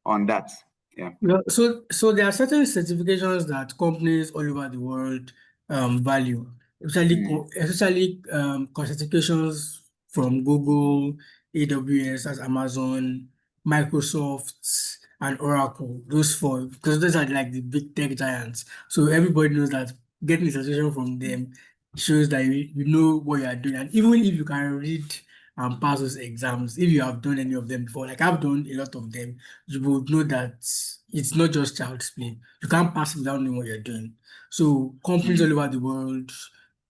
on that. Yeah. So there are certain certifications that companies all over the world value, especially certifications from Google, AWS, as Amazon, Microsoft, and Oracle. Those four, because those are like the big tech giants. So everybody knows that getting a certification from them shows that you know what you are doing, and even if you can read and pass those exams, if you have done any of them before, like I've done a lot of them, you would know that it's not just child's play. You can't pass it without knowing what you're doing. So companies all over the world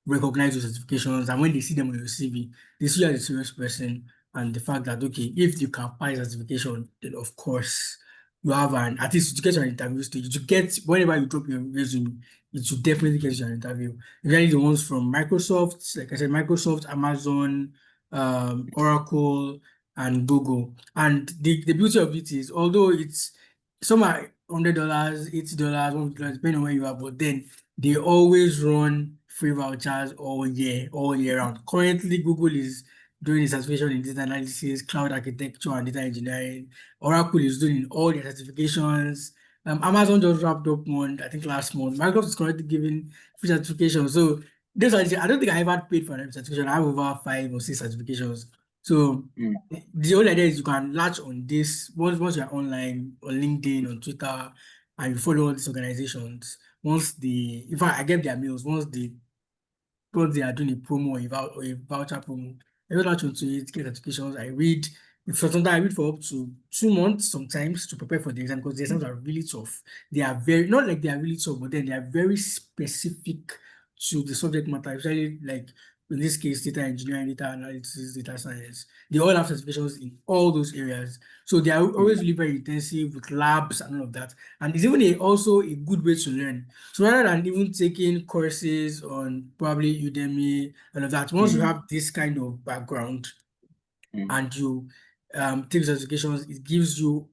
recognize those certifications, and when they see them on your CV, they see you as a serious person, and the fact that okay, if you can pass certification, then of course you have an at least to get your interview stage. To get whenever you drop your resume, it should definitely get you an interview. Usually the ones from Microsoft, like I said, Microsoft, Amazon, Oracle, and Google. And the beauty of it is, although it's some are $100, $80, $100, depending on where you are, but then they always run free vouchers all year round. Currently, Google is doing a certification in data analysis, cloud architecture, and data engineering. Oracle is doing all their certifications. Amazon just wrapped up one, I think last month. Microsoft is currently giving free certifications. So this I don't think I ever paid for a certification. I have over 5 or 6 certifications. So the only idea is you can latch on this once you're online on LinkedIn, on Twitter, and you follow all these organizations. In fact, I get their mails, once they are doing a promo or a voucher promo, I go latch onto it, get notifications. I read. Sometimes I read for up to 2 months sometimes to prepare for the exam because the exams are really tough. They are very, not like they are really tough, but then they are very specific to the subject matter, especially like in this case, data engineering, data analysis, data science. They all have certifications in all those areas. So they are always really very intensive with labs and all of that. And it's even also a good way to learn. So rather than even taking courses on probably Udemy and all that, once you have this kind of background and you take certifications, it gives you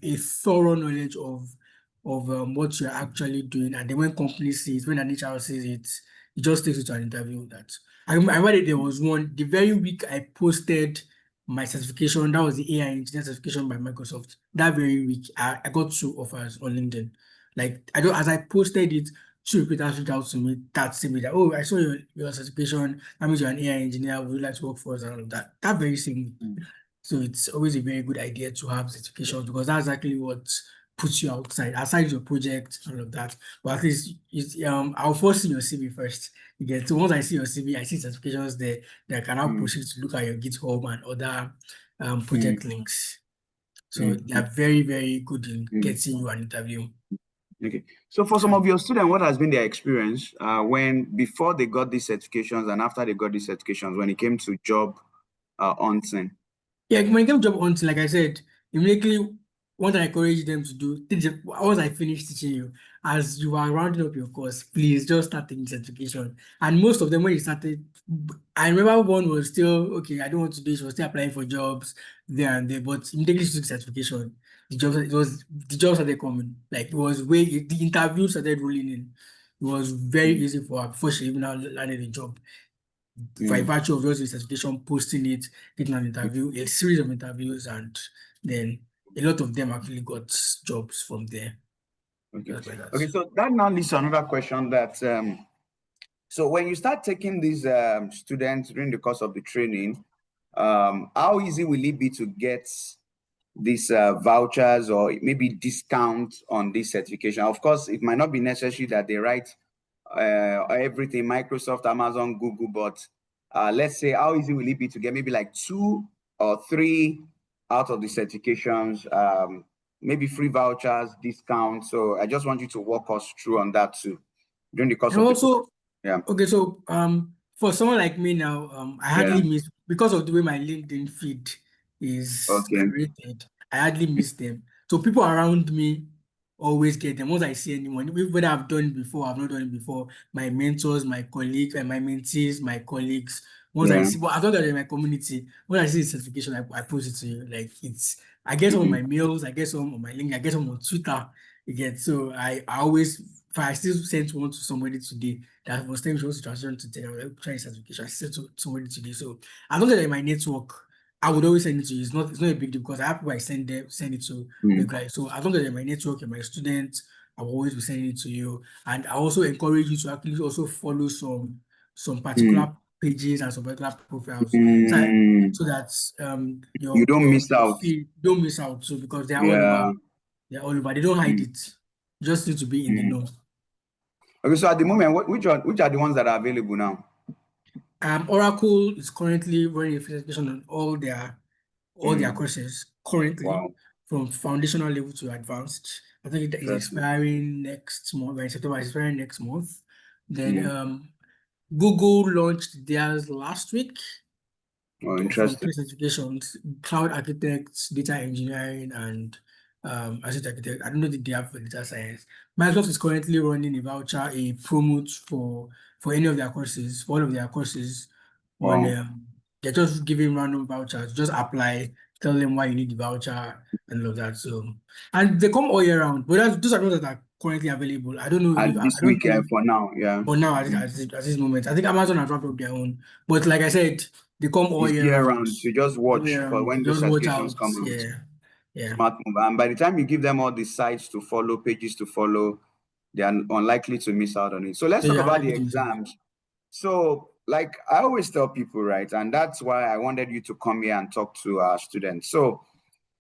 a thorough knowledge of what you're actually doing. And then when companies see it, when an HR sees it, it just takes you to an interview. That I remember that there was one the very week I posted my certification. That was the AI engineer certification by Microsoft. That very week, I got 2 offers on LinkedIn. Like I don't as I posted it, 2 recruiters reached out to me that same day that, oh, I saw your certification. That means you're an AI engineer. Would you like to work for us and all of that? That very same week. So it's always a very good idea to have certifications because that's exactly what puts you outside, aside your project and all of that. But at least I'll first see your CV first. You get so once I see your CV, I see certifications there that I can now proceed to look at your GitHub and other project links. So they are very, very good in getting you an interview. Okay. So for some of your students, what has been their experience before they got these certifications and after they got these certifications when it came to job hunting? Yeah, when it came to job hunting, like I said, immediately what I encourage them to do, once I finish teaching you, as you are rounding up your course, please just start taking certification. And most of them, when you started, I remember one was still, okay, I don't want to do this, was still applying for jobs there and there, but immediately she took certification. The jobs started coming. Like the interview started rolling in. It was very easy for her before she even landed a job by virtue of just the certification, posting it, getting an interview, a series of interviews, and then a lot of them actually got jobs from there. Okay. Like that. Okay, so that now leads to another question that so when you start taking these students during the course of the training, how easy will it be to get these vouchers or maybe discounts on this certification? Of course, it might not be necessary that they write everything, Microsoft, Amazon, Google, but let's say how easy will it be to get maybe like 2 or 3 out of the certifications, maybe free vouchers, discounts. So I just want you to walk us through on that too during the course And of also, yeah. okay, so for someone like me now, I hardly miss because of the way my LinkedIn feed is created. I hardly miss them. So people around me always get them. Once I see anyone, whether I've done it before, I've not done it before, my mentors, my colleagues, and my mentees, my colleagues. Once I see, but as long as they're in my community, when I see the certification, I post it to you. Like I get some on my mails, I get some on my link, I get some on Twitter. You get so I always if I still sent one to somebody today that was saying she wants to transition to tech, I will try certification. I sent to somebody today. So as long as they're in my network, I would always send it to you. It's not a big deal because I have people I send it to regularly. So as long as they're in my network, you're my student, I will always be sending it to you. And I also encourage you to actually also follow some particular pages and some particular profiles. So that you don't miss your out. feed don't miss out. So because they are all Yeah. over. They're all over. They don't hide it. Just need to be in the know. Okay, so at the moment, which are the ones that are available now? Oracle is currently running a certification on all their courses currently. Wow. From foundational level to advanced. I think it is expiring next month. By September, it's expiring next month. Then Google launched theirs last week. Oh, From interesting. 3 certifications: cloud architects, data engineering, and asset architect. I don't know the they have for data science. Microsoft is currently running a voucher, a promote for any of their courses, for all of their courses. On Wow. they're just giving random vouchers. Just apply, tell them why you need the voucher, and all of that. So, and they come all year round. But those are the ones that are currently available. I don't know if And this I don't week, think for now, yeah. for now at this moment. I think Amazon has wrapped up their own. But like I said, they come all It's year year round. round. So just watch for when those Just watch certifications out. come out. Yeah. Yeah. Smart move. And by the time you give them all the sites to follow, pages to follow, they are unlikely to miss out on it. So let's talk Yeah, about the exams. So, like I always tell people, right? And that's why I wanted you to come here and talk to our students. So,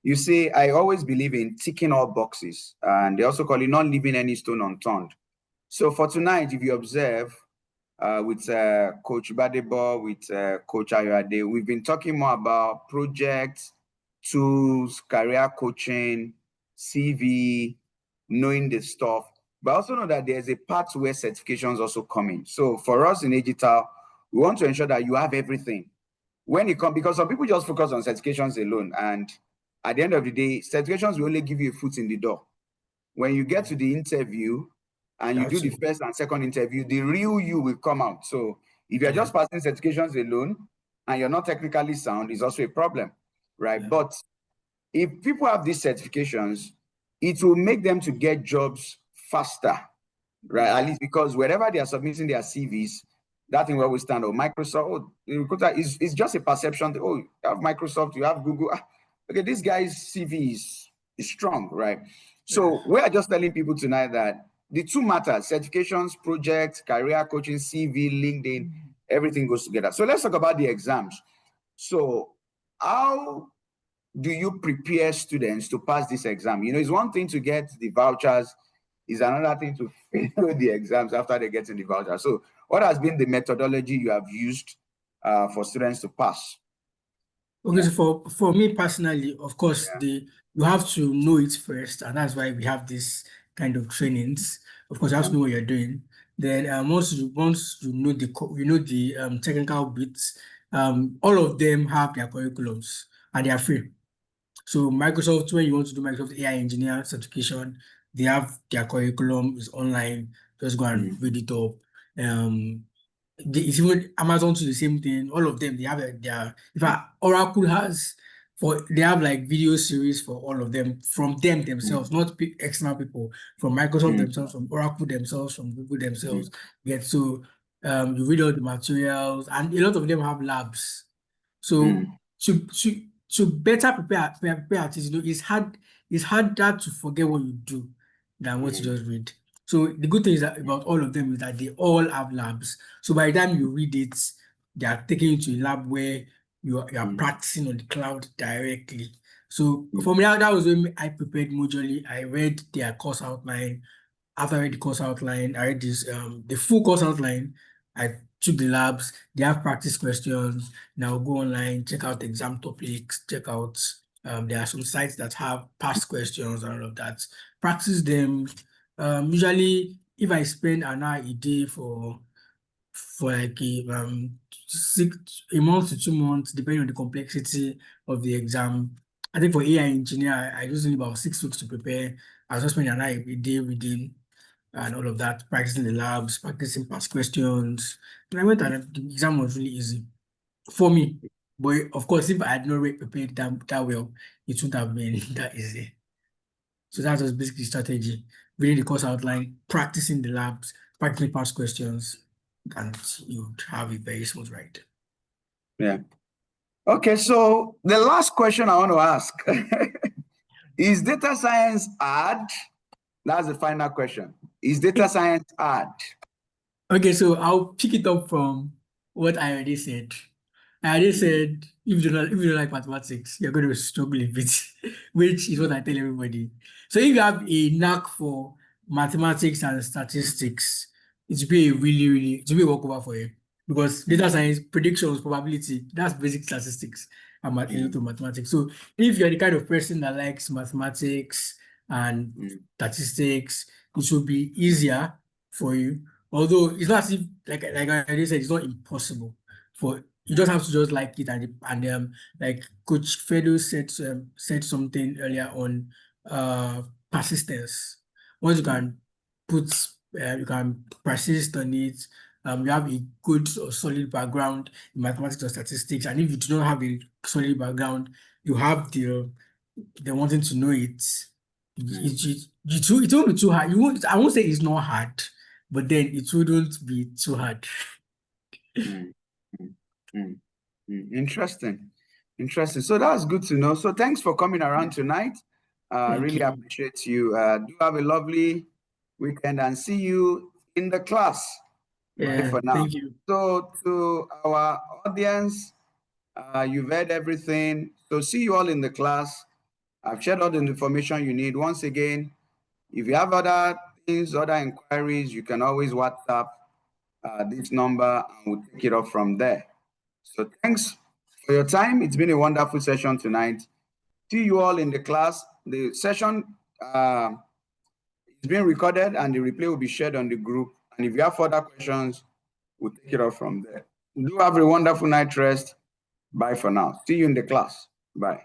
you see, I always believe in ticking all boxes, and they also call it not leaving any stone unturned. So, for tonight, if you observe, with Coach Badebo, with Coach Ayode, we've been talking more about projects, tools, career coaching, CV, knowing the stuff. But also know that there's a part where certifications also come in. So for us in digital, we want to ensure that you have everything. When it comes, because some people just focus on certifications alone. And at the end of the day, certifications will only give you a foot in the door. When you get to the interview, and you do the first and second interview, the real you will come out. So if you're just passing certifications alone and you're not technically sound, is also a problem, right? Yeah. But if people have these certifications, it will make them to get jobs faster, right? At least because wherever they are submitting their CVs, that thing where we stand, or Microsoft, oh, the recruiter is just a perception that, oh, you have Microsoft, you have Google. Okay, this guy's CV is strong, right? So we are just telling people tonight that the two matters: certifications, projects, career coaching, CV, LinkedIn, everything goes together. So let's talk about the exams. So how do you prepare students to pass this exam? You know, it's one thing to get the vouchers, is another thing to fail the exams after they get in the voucher. So what has been the methodology you have used for students to pass? Okay, so for me personally, of course, you have to know it first, and that's why we have this kind of trainings. Of course, you have to know what you're doing. Then once you know the technical bits, all of them have their curriculums and they are free. So Microsoft, when you want to do Microsoft AI engineer certification, they have their curriculum is online. Just go and read it up. It's even Amazon to the same thing. All of them, they have their. In fact, Oracle has they have like video series for all of them from them themselves, not external people, from Microsoft themselves, from Oracle themselves, from Google themselves. Yet so you read all the materials, and a lot of them have labs. So to better prepare artists, it's harder to forget what you do than what you just read. So the good thing is that about all of them is that they all have labs. So by the time you read it, they are taking you to a lab where you are practicing on the cloud directly. So for me, that was when I prepared majorly. I read their course outline. After I read the course outline, I read the full course outline. I took the labs. They have practice questions. Now go online, check out exam topics, check out there are some sites that have past questions and all of that. Practice them. Usually, if I spend an hour a day for like a month to 2 months, depending on the complexity of the exam. I think for AI engineer, I usually about 6 weeks to prepare. I was just spending an hour a day reading and all of that, practicing the labs, practicing past questions. And I went and the exam was really easy for me. But of course, if I had not prepared that well, it wouldn't have been that easy. So that was basically strategy. reading the course outline, practicing the labs, practicing past questions, and you'd have a very smooth ride. Yeah. Okay, so the last question I want to ask is data science hard? That's the final question. Is data science hard? Okay, so I'll pick it up from what I already said. I already said if you don't like mathematics, you're going to struggle with it, which is what I tell everybody. So if you have a knack for mathematics and statistics, it will be it will be a walkover for you. Because data science, predictions, probability, that's basic statistics and a little mathematics. So if you're the kind of person that likes mathematics and statistics, it will be easier for you. Although it's not as if, like I already said, it's not impossible. For you just have to just like it, and like Coach Fedo said something earlier on persistence. Once you can you can persist on it. You have a good or solid background in mathematics or statistics, and if you do not have a solid background, you have the wanting to know it. It won't be too hard. I won't say it's not hard, but then it wouldn't be too hard. Interesting. So that's good to know. So thanks for coming around tonight. Really appreciate you. Do have a lovely weekend and see you in the class. Yeah, for now. thank you. So to our audience, you've heard everything. So see you all in the class. I've shared all the information you need. Once again, if you have other things, other inquiries, you can always WhatsApp this number and we'll take it up from there. So thanks for your time. It's been a wonderful session tonight. See you all in the class. The session is being recorded and the replay will be shared on the group. And if you have further questions, we'll take it up from there. Do have a wonderful night rest. Bye for now. See you in the class. Bye.